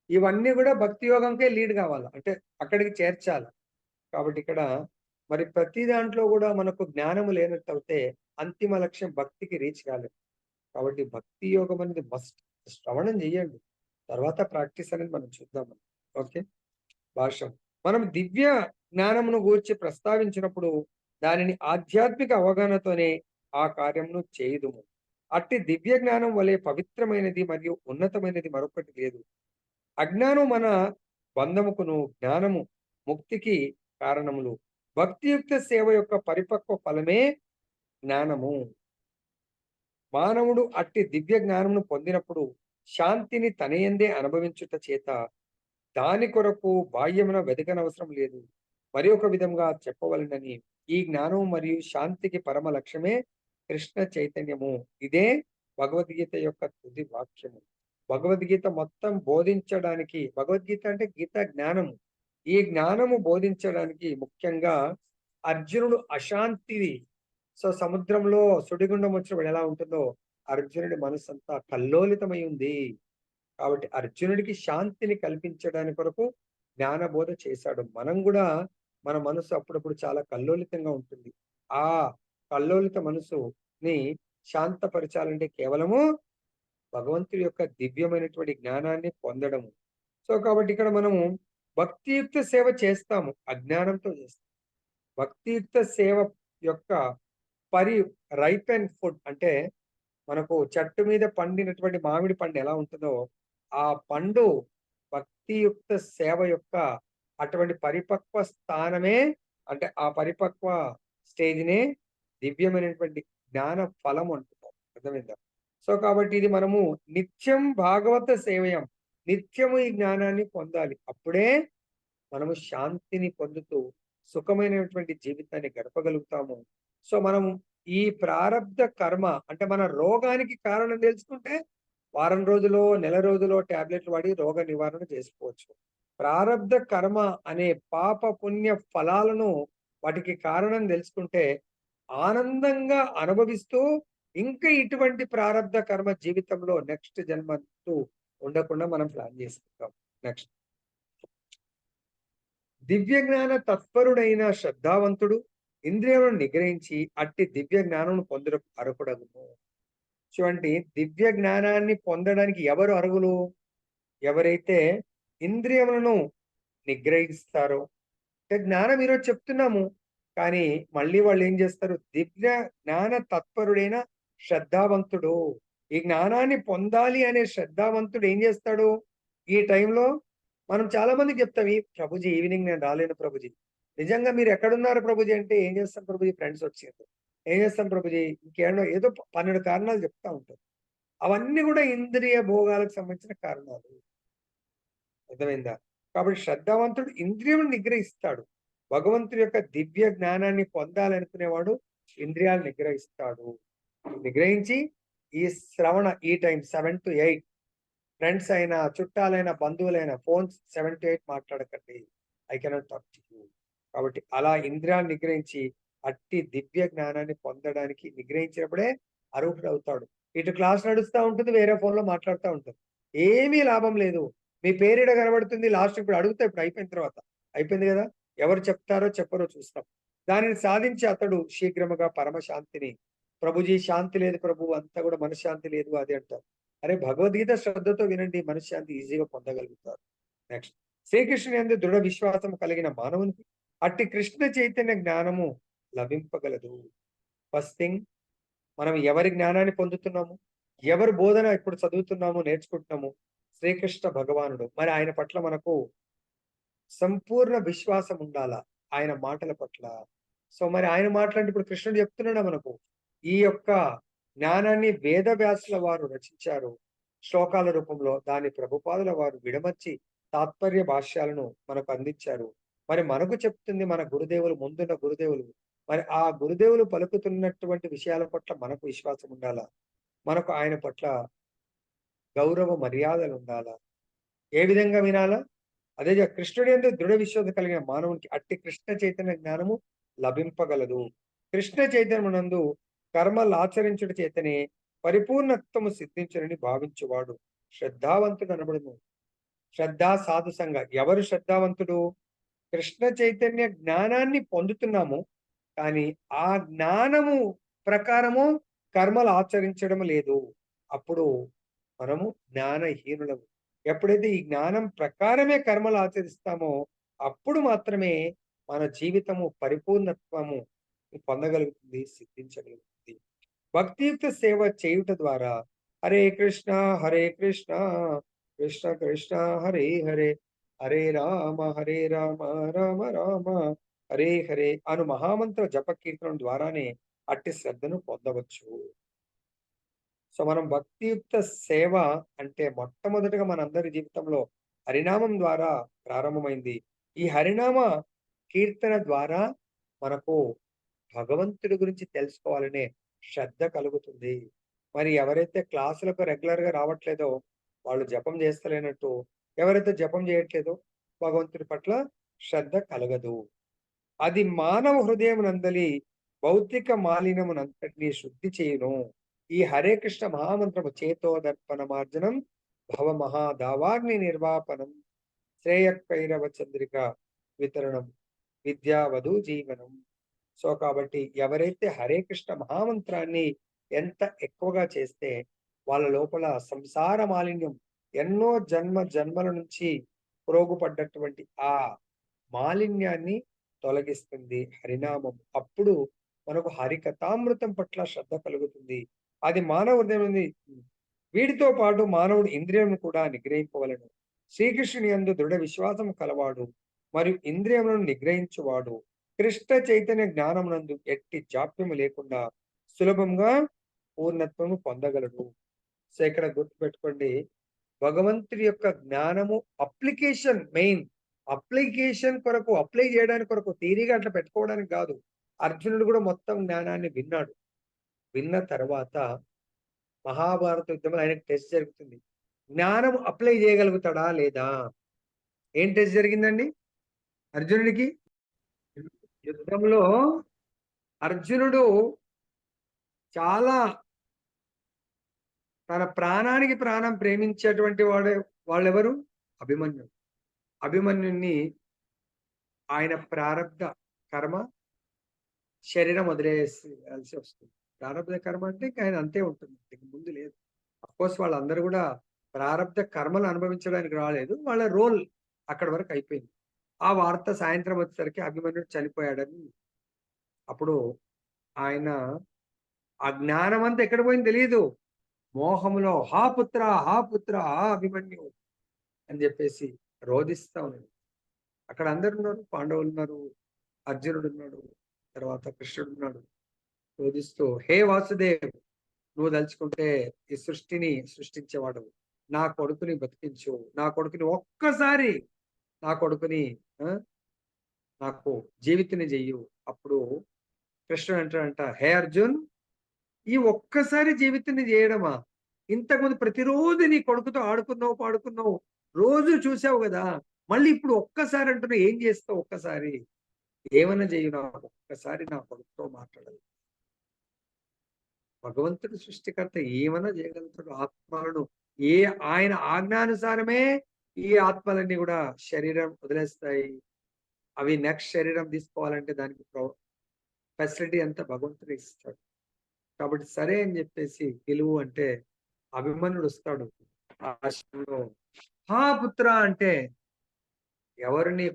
ఇవన్నీ కూడా భక్తి యోగంకే లీడ్ కావాలి, అంటే అక్కడికి చేర్చాలి. కాబట్టి ఇక్కడ మరి ప్రతి దాంట్లో కూడా మనకు జ్ఞానము లేనట్టయితే అంతిమ లక్ష్యం భక్తికి రీచ్ కాలేదు. కాబట్టి భక్తి యోగం అనేది మస్ట్. శ్రవణం చేయండి, తర్వాత ప్రాక్టీస్ అనేది మనం చూద్దాం. ఓకే, భాష్యం. మనం దివ్య జ్ఞానమును గూర్చి ప్రస్తావించినప్పుడు దానిని ఆధ్యాత్మిక అవగాహనతోనే ఆ కార్యమును చేయుదుము. అట్టి దివ్య జ్ఞానం వలె పవిత్రమైనది మరియు ఉన్నతమైనది మరొకటి లేదు. అజ్ఞానం మన బంధముకును, జ్ఞానము ముక్తికి కారణములు. భక్తియుక్త సేవ యొక్క పరిపక్వ ఫలమే జ్ఞానము. మానవుడు అట్టి దివ్య జ్ఞానమును పొందినప్పుడు శాంతిని తనయందే అనుభవించుట చేత దాని కొరకు బాహ్యమున వెదకనవసరం లేదు. మరి ఒక విధంగా చెప్పవలనని ఈ జ్ఞానము మరియు శాంతికి పరమ లక్ష్యమే కృష్ణ చైతన్యము. ఇదే భగవద్గీత యొక్క తుది వాక్యము. భగవద్గీత మొత్తం బోధించడానికి, భగవద్గీత అంటే గీత జ్ఞానము, ఈ జ్ఞానము బోధించడానికి ముఖ్యంగా అర్జునుడు అశాంతి, సో సముద్రంలో సుడిగుండం వచ్చినప్పుడు ఎలా ఉంటుందో అర్జునుడి మనసు అంతా కల్లోలితమై ఉంది. కాబట్టి అర్జునుడికి శాంతిని కల్పించడానికి కొరకు జ్ఞానబోధ చేశాడు. మనం కూడా మన మనసు అప్పుడప్పుడు చాలా కల్లోలితంగా ఉంటుంది. ఆ కల్లోలిత మనసుని శాంతపరచాలంటే కేవలము భగవంతుడి యొక్క దివ్యమైనటువంటి జ్ఞానాన్ని పొందడము. సో కాబట్టి ఇక్కడ మనము భక్తియుక్త సేవ చేస్తాము, అజ్ఞానంతో చేస్తాం. భక్తియుక్త సేవ యొక్క రైప్ అండ్ ఫుడ్ అంటే మనకు చెట్టు మీద పండినటువంటి మామిడి పండు ఎలా ఉంటుందో ఆ పండు భక్తియుక్త సేవ యొక్క అటువంటి పరిపక్వ స్థానమే, అంటే ఆ పరిపక్వ స్టేజ్నే దివ్యమైనటువంటి జ్ఞాన ఫలం అంటున్నారు. అర్థమైందా? సో కాబట్టి ఇది మనము నిత్యం భాగవత సేవయం, నిత్యము ఈ జ్ఞానాన్ని పొందాలి. అప్పుడే మనము శాంతిని పొందుతూ సుఖమైనటువంటి జీవితాన్ని గడపగలుగుతాము. సో మనం ఈ ప్రారబ్ధ కర్మ అంటే మన రోగానికి కారణం తెలుసుకుంటే వారం రోజులో, నెల రోజులో టాబ్లెట్లు వాడి రోగ నివారణ చేసుకోవచ్చు. ప్రారబ్ధ కర్మ అనే పాప పుణ్య ఫలాలను వాటికి కారణం తెలుసుకుంటే ఆనందంగా అనుభవిస్తూ ఇంకా ఇటువంటి ప్రారబ్ధ కర్మ జీవితంలో నెక్స్ట్ జన్మంటూ ఉండకుండా మనం ప్లాన్ చేసుకుంటాం. నెక్స్ట్, దివ్య జ్ఞాన తత్పరుడైన శ్రద్ధావంతుడు ఇంద్రియాలను నిగ్రహించి అట్టి దివ్య జ్ఞానం పొందడం అర్హుడగును. చూడండి, దివ్య జ్ఞానాన్ని పొందడానికి ఎవరు అర్హులు? ఎవరైతే ఇంద్రియములను నిగ్రహిస్తారో. అంటే జ్ఞానం ఈరోజు చెప్తున్నాము, కానీ మళ్ళీ వాళ్ళు ఏం చేస్తారు? దివ్య జ్ఞాన తత్పరుడైన శ్రద్ధావంతుడు. ఈ జ్ఞానాన్ని పొందాలి అనే శ్రద్ధావంతుడు ఏం చేస్తాడు? ఈ టైంలో మనం చాలా మందికి చెప్తాం, ఈ ప్రభుజీ ఈవినింగ్ నేను రాలేను ప్రభుజీ. నిజంగా మీరు ఎక్కడున్నారు ప్రభుజీ అంటే ఏం చేస్తాం ప్రభుజీ, ఫ్రెండ్స్ వచ్చారు. ఏం చేస్తాం ప్రభుజీ, ఇంకేమో ఏదో 12 కారణాలు చెప్తా ఉంటారు. అవన్నీ కూడా ఇంద్రియ భోగాలకు సంబంధించిన కారణాలు. అర్థమైందా? కాబట్టి శ్రద్ధావంతుడు ఇంద్రియం నిగ్రహిస్తాడు. భగవంతుడి యొక్క దివ్య జ్ఞానాన్ని పొందాలనుకునేవాడు ఇంద్రియాలు నిగ్రహిస్తాడు. నిగ్రహించి ఈ శ్రవణ ఈ టైం 7 to 8 ఫ్రెండ్స్ అయినా, చుట్టాలైనా, బంధువులైనా ఫోన్స్ 7 to 8 మాట్లాడకండి. I cannot talk to you. కాబట్టి అలా ఇంద్రియాన్ని నిగ్రహించి అట్టి దివ్య జ్ఞానాన్ని పొందడానికి నిగ్రహించినప్పుడే అర్హుడు అవుతాడు. ఇటు క్లాస్ నడుస్తూ ఉంటుంది, వేరే ఫోన్ లో మాట్లాడుతూ ఉంటారు. ఏమీ లాభం లేదు. మీ పేరిడ కనబడుతుంది, లాస్ట్ ఇప్పుడు అడుగుతా, ఇప్పుడు అయిపోయిన తర్వాత అయిపోయింది కదా, ఎవరు చెప్తారో చెప్పరో చూస్తాం. దానిని సాధించి అతడు శీఘ్రముగా పరమశాంతిని, ప్రభుజీ శాంతి లేదు ప్రభు, అంతా కూడా మనశ్శాంతి లేదు అది అంటారు. అరే భగవద్గీత శ్రద్ధతో వినండి, మనశ్శాంతి ఈజీగా పొందగలుగుతారు. నెక్స్ట్, శ్రీకృష్ణుని యందు దృఢ విశ్వాసం కలిగిన మానవునికి అట్టి కృష్ణ చైతన్య జ్ఞానము లభింపగలదు. ఫస్ట్ థింగ్, మనం ఎవరి జ్ఞానాన్ని పొందుతున్నాము, ఎవరి బోధన ఇప్పుడు చదువుతున్నాము, నేర్చుకుంటున్నాము? శ్రీకృష్ణ భగవానుడు. మరి ఆయన పట్ల మనకు సంపూర్ణ విశ్వాసం ఉండాలా, ఆయన మాటల పట్ల. సో మరి ఆయన మాటలంటే ఇప్పుడు కృష్ణుడు చెప్తున్నాడా మనకు? ఈ యొక్క జ్ఞానాన్ని వేదవ్యాసుల వారు రచించారు శ్లోకాల రూపంలో. దాని ప్రభుపాదుల వారు విడమర్చి తాత్పర్య భాష్యాలను మనకు అందించారు. మరి మనకు చెప్తుంది మన గురుదేవులు, ముందున్న గురుదేవులు. మరి ఆ గురుదేవులు పలుకుతున్నటువంటి విషయాల పట్ల మనకు విశ్వాసం ఉండాలా, మనకు ఆయన పట్ల గౌరవ మర్యాదలు ఉండాలా. ఏ విధంగా వినాలా? అదే కృష్ణుడి యందు దృఢ విశ్వాసం కలిగిన మానవునికి అట్టి కృష్ణ చైతన్య జ్ఞానము లభింపగలదు. కృష్ణ చైతన్యమునందు కర్మలు ఆచరించుట చేతనే పరిపూర్ణత్వము సిద్ధించునని భావించువాడు శ్రద్ధావంతుడు అనబడును. శ్రద్ధా సాధు సంఘ. ఎవరు శ్రద్ధావంతుడు? కృష్ణ చైతన్య జ్ఞానాన్ని పొందుతున్నాము, కానీ ఆ జ్ఞానము ప్రకారము కర్మలు ఆచరించడం లేదు. అప్పుడు మనము జ్ఞానహీనులము. ఎప్పుడైతే ఈ జ్ఞానం ప్రకారమే కర్మలు ఆచరిస్తామో అప్పుడు మాత్రమే మన జీవితము పరిపూర్ణత్వము పొందగలుగుతుంది, సిద్ధించగలుగుతుంది. భక్తియుక్త సేవ చేయుట ద్వారా హరే కృష్ణ కృష్ణ కృష్ణ హరే హరే, హరే రామ రామ రామ హరే హరే అను మహామంత్ర జప కీర్తనం ద్వారానే అట్టి శ్రద్ధను పొందవచ్చు. సో మనం భక్తియుక్త సేవ అంటే మొట్టమొదటిగా మనందరి జీవితంలో హరినామం ద్వారా ప్రారంభమైంది. ఈ హరినామ కీర్తన ద్వారా మనకు భగవంతుడి గురించి తెలుసుకోవాలనే శ్రద్ధ కలుగుతుంది. మరి ఎవరైతే క్లాసులకు రెగ్యులర్ గా రావట్లేదో వాళ్ళు జపం చేస్తలేనట్టు, ఎవరైతే జపం చేయట్లేదో భగవంతుడి పట్ల శ్రద్ధ కలగదు. అది మానవ హృదయం నందలి భౌతిక మాలిన్యమునంతటినీ శుద్ధి చేయును. ఈ హరే కృష్ణ మహామంత్రము చేతో దర్పణ మార్జనం భవ మహాదావాగ్ని నిర్వాపనం శ్రేయకైరవ చంద్రిక వితరణం విద్యావధు జీవనం. సో కాబట్టి ఎవరైతే హరే కృష్ణ మహామంత్రాన్ని ఎంత ఎక్కువగా చేస్తే వాళ్ళ లోపల సంసార మాలిన్యం ఎన్నో జన్మల నుంచి ప్రోగుపడ్డటువంటి ఆ మాలిన్యాన్ని తొలగిస్తుంది హరినామం. అప్పుడు మనకు హరికథామృతం పట్ల శ్రద్ధ కలుగుతుంది. అది మానవ హృదయం. వీటితో పాటు మానవుడు ఇంద్రియం కూడా నిగ్రహింపవలను. శ్రీకృష్ణుని యందు దృఢ విశ్వాసం కలవాడు మరియు ఇంద్రియములను నిగ్రహించువాడు కృష్ణ చైతన్య జ్ఞానమునందు ఎట్టి జాప్యము లేకుండా సులభంగా పూర్ణత్వము పొందగలడు. సో ఇక్కడ గుర్తుపెట్టుకోండి, భగవంతుడి యొక్క జ్ఞానము అప్లికేషన్ మెయిన్. అప్లికేషన్ కొరకు, అప్లై చేయడానికి కొరకు, థియరీగా అట్లా పెట్టుకోవడానికి కాదు. అర్జునుడు కూడా మొత్తం జ్ఞానాన్ని విన్నాడు. విన్న తర్వాత మహాభారత యుద్ధంలో ఆయనకు టెస్ట్ జరుగుతుంది. జ్ఞానం అప్లై చేయగలుగుతాడా లేదా? ఏం టెస్ట్ జరిగిందండి అర్జునుడికి? యుద్ధంలో అర్జునుడు చాలా తన ప్రాణానికి ప్రాణం ప్రేమించేటువంటి వాళ్ళెవరు? అభిమన్యుడు. అభిమన్యుణ్ణి ఆయన ప్రారబ్ధ కర్మ శరీరం వదిలేయాల్సి వస్తుంది. ప్రారబ్ధ కర్మ అంటే ఇంకా ఆయన అంతే ఉంటుంది, ఇంక ముందు లేదు. అఫ్కోర్స్ వాళ్ళందరూ కూడా ప్రారబ్ధ కర్మలు అనుభవించడానికి రాలేదు, వాళ్ళ రోల్ అక్కడి వరకు అయిపోయింది. ఆ వార్త సాయంత్రం వచ్చేసరికి అభిమన్యుడు చనిపోయాడని, అప్పుడు ఆయన ఆ జ్ఞానం అంతా ఎక్కడ పోయింది తెలియదు, మోహంలో హా పుత్ర హా పుత్ర హా అభిమన్యు అని చెప్పేసి రోధిస్తా ఉన్నాడు. అక్కడ అందరు ఉన్నారు, పాండవులు ఉన్నారు, అర్జునుడు ఉన్నాడు, తర్వాత కృష్ణుడు ఉన్నాడు. రోధిస్తూ, హే వాసుదేవ్, నువ్వు తలుచుకుంటే ఈ సృష్టిని సృష్టించేవాడు, నా కొడుకుని బతికించు, నా కొడుకుని ఒక్కసారి నా కొడుకుని నాకు జీవితాన్ని చెయ్యు. అప్పుడు కృష్ణుడు అంటాడంట, హే అర్జున్, ఈ ఒక్కసారి జీవితాన్ని చేయడమా? ఇంతకుముందు ప్రతిరోజు నీ కొడుకుతో ఆడుకున్నావు, పాడుకున్నావు, రోజు చూసావు కదా, మళ్ళీ ఇప్పుడు ఒక్కసారి అంటున్నావు, ఏం చేస్తావు? ఒక్కసారి ఏమన్నా చెయ్యి, నాకు ఒక్కసారి నా కొడుకుతో మాట్లాడాలి. భగవంతుడు సృష్టికర్త ఏమన్నా చేయగలుగుతాడు. ఆత్మలను ఆయన ఆజ్ఞానుసారమే ఈ ఆత్మలన్నీ కూడా శరీరం వదిలేస్తాయి. అవి నెక్స్ట్ శరీరం తీసుకోవాలంటే దానికి ఫెసిలిటీ అంతా భగవంతుడు ఇస్తాడు. కాబట్టి సరే అని చెప్పేసి పిలువు అంటే అభిమన్యుడు వస్తాడు. ఆశ్రమంలో హా పుత్ర అంటే ఎవరిని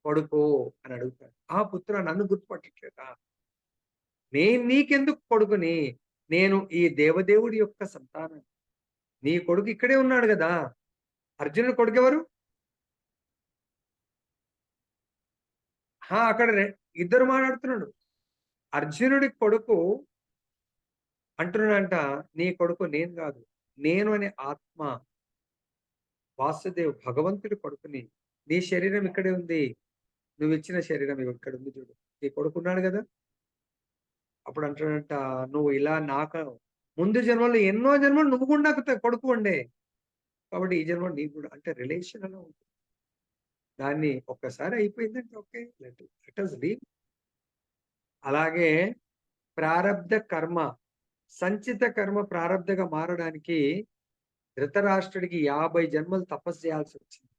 కొడుకు అని అడుగుతాడు. ఆ పుత్ర, నన్ను గుర్తుపట్టట్లేదా? నేను నీకెందుకు కొడుకుని? నేను ఈ దేవదేవుడి యొక్క సంతానం. నీ కొడుకు ఇక్కడే ఉన్నాడు కదా. అర్జునుడి కొడుకు ఎవరు? అక్కడ ఇద్దరు మాట్లాడుతున్నాడు. అర్జునుడి కొడుకు అంటున్నాడంట, నీ కొడుకు నేను కాదు, నేను అనే ఆత్మ వాసుదేవ్ భగవంతుడి కొడుకుని. నీ శరీరం ఇక్కడే ఉంది, నువ్వు ఇచ్చిన శరీరం ఇక్కడ ఉంది చూడు, నీ కొడుకున్నాడు కదా. అప్పుడు అంటాడంట, నువ్వు ఇలా నాకు ముందు జన్మలో ఎన్నో జన్మలు నువ్వు కూడా నాకు కొడుకు ఉండే, కాబట్టి ఈ జన్మ నీకు కూడా అంటే రిలేషన్ అలా ఉంటుంది. దాన్ని ఒక్కసారి అయిపోయిందంటే ఓకే, లెట్ us లీవ్. అలాగే ప్రారబ్ధ కర్మ, సంచిత కర్మ ప్రారబ్ధగా మారడానికి ధృతరాష్ట్రుడికి 50 జన్మలు తపస్సు చేయాల్సి వచ్చింది.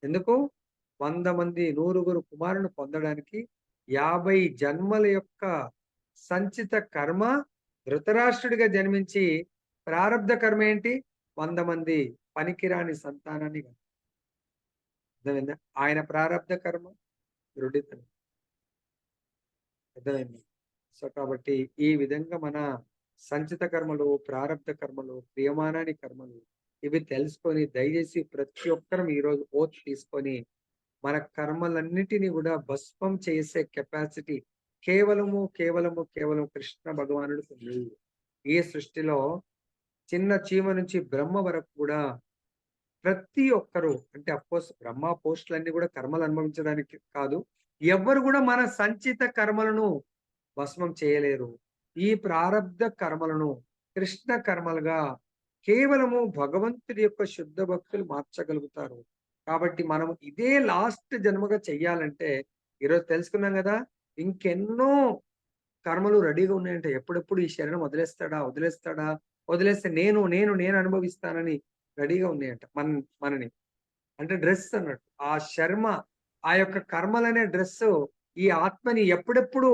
ఎందుకు? 100 మంది 100 కుమారుని పొందడానికి 50 జన్మల యొక్క సంచిత కర్మ. ధృతరాష్ట్రుడిగా జన్మించి ప్రారబ్ధ కర్మ ఏంటి? 100 మంది పనికిరాని సంతానాన్ని. అర్థమైందా? ఆయన ప్రారబ్ధ కర్మ దృఢితనం. అర్థమైంది? సో కాబట్టి ఈ విధంగా మన సంచిత కర్మలు, ప్రారబ్ధ కర్మలు, ప్రియమానాని కర్మలు ఇవి తెలుసుకొని దయచేసి ప్రతి ఒక్కరం ఈరోజు ఓత్ తీసుకొని మన కర్మలన్నిటినీ కూడా భస్మం చేసే కెపాసిటీ కేవలము కృష్ణ భగవానుడు ఉంది. ఈ సృష్టిలో చిన్న చీమ నుంచి బ్రహ్మ వరకు కూడా ప్రతి ఒక్కరు, అంటే అఫ్కోర్స్ బ్రహ్మ పోస్టులన్నీ కూడా కర్మలు అనుభవించడానికి కాదు, ఎవ్వరు కూడా మన సంచిత కర్మలను భస్మం చేయలేరు. ఈ ప్రారబ్ధ కర్మలను కృష్ణ కర్మలుగా కేవలము భగవంతుడి యొక్క శుద్ధ భక్తులు మార్చగలుగుతారు. కాబట్టి మనం ఇదే లాస్ట్ జన్మగా చెయ్యాలంటే ఈరోజు తెలుసుకున్నాం కదా, ఇంకెన్నో కర్మలు రెడీగా ఉన్నాయంటే ఎప్పుడెప్పుడు ఈ శరీరం వదిలేస్తాడా, వదిలేస్తే నేను అనుభవిస్తానని రెడీగా ఉన్నాయంట మనని. అంటే డ్రెస్ అన్నట్టు ఆ శర్మ, ఆ యొక్క కర్మలనే డ్రెస్ ఈ ఆత్మని ఎప్పుడెప్పుడు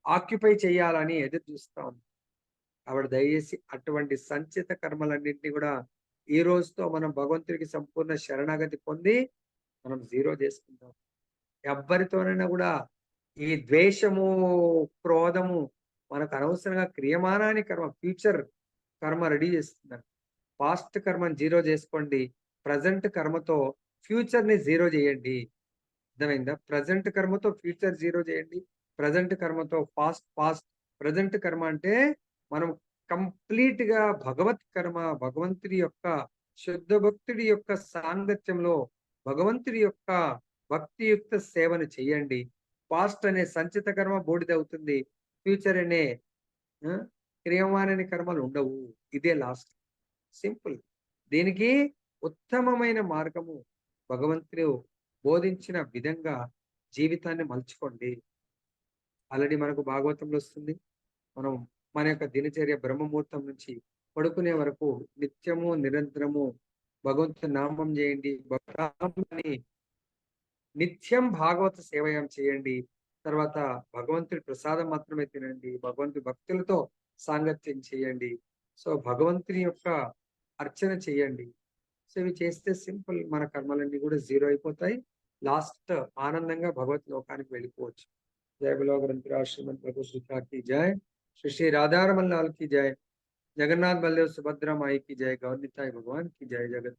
ఆక్యుపై చేయాలని ఎదురు చూస్తా ఉంది. కాబట్టి దయచేసి అటువంటి సంచిత కర్మలన్నింటినీ కూడా ఈ రోజుతో మనం భగవంతుడికి సంపూర్ణ శరణాగతి పొంది మనం జీరో చేసుకుంటాం. ఎవ్వరితోనైనా కూడా ఈ ద్వేషము, క్రోధము మనకు అనవసరంగా క్రియమానాని కర్మ, ఫ్యూచర్ కర్మ రెడీ చేస్తున్నారు. పాస్ట్ కర్మని జీరో చేసుకోండి, ప్రజెంట్ కర్మతో ఫ్యూచర్ ని జీరో చేయండి. అర్థమైందా? ప్రజెంట్ కర్మతో ఫ్యూచర్ జీరో చేయండి, ప్రజెంట్ కర్మతో పాస్ట్. ప్రజెంట్ కర్మ అంటే మనం కంప్లీట్ గా భగవత్ కర్మ, భగవంతుడి యొక్క శుద్ధ భక్తుడి యొక్క సాంగత్యంలో భగవంతుడి యొక్క భక్తియుక్త సేవను చేయండి. పాస్ట్ అనే సంచిత కర్మ బూడిదవుతుంది. ఫ్యూచర్ అనే ఆ, క్రియమానని కర్మలు ఉండవు. ఇదే లాస్ట్. సింపుల్. దీనికి ఉత్తమమైన మార్గము భగవంతుడు బోధించిన విధంగా జీవితాన్ని మలుచుకోండి. ఆల్రెడీ మనకు భాగవతంలో వస్తుంది. మనం మన యొక్క దినచర్య బ్రహ్మముహూర్తం నుంచి పడుకునే వరకు నిత్యము నిరంతరము భగవంతుని నామం చేయండి. భగవంతుని నిత్యం భాగవత సేవయం చేయండి. తర్వాత భగవంతుడి ప్రసాదం మాత్రమే తినండి. భగవంతుడి భక్తులతో సాంగత్యం చేయండి. సో భగవంతుని యొక్క అర్చన చేయండి. సో ఇవి చేస్తే సింపుల్, మన కర్మలన్నీ కూడా జీరో అయిపోతాయి. లాస్ట్ ఆనందంగా భగవత్ లోకానికి వెళ్ళిపోవచ్చు. जय बोलो ग्रंथराज श्रीमद प्रभु सुधा की जय। श्री श्री राधारमन लाल की जय। जगन्नाथ बलदेव सुभद्रा माई की जय। गौर निताई भगवान की जय। जगत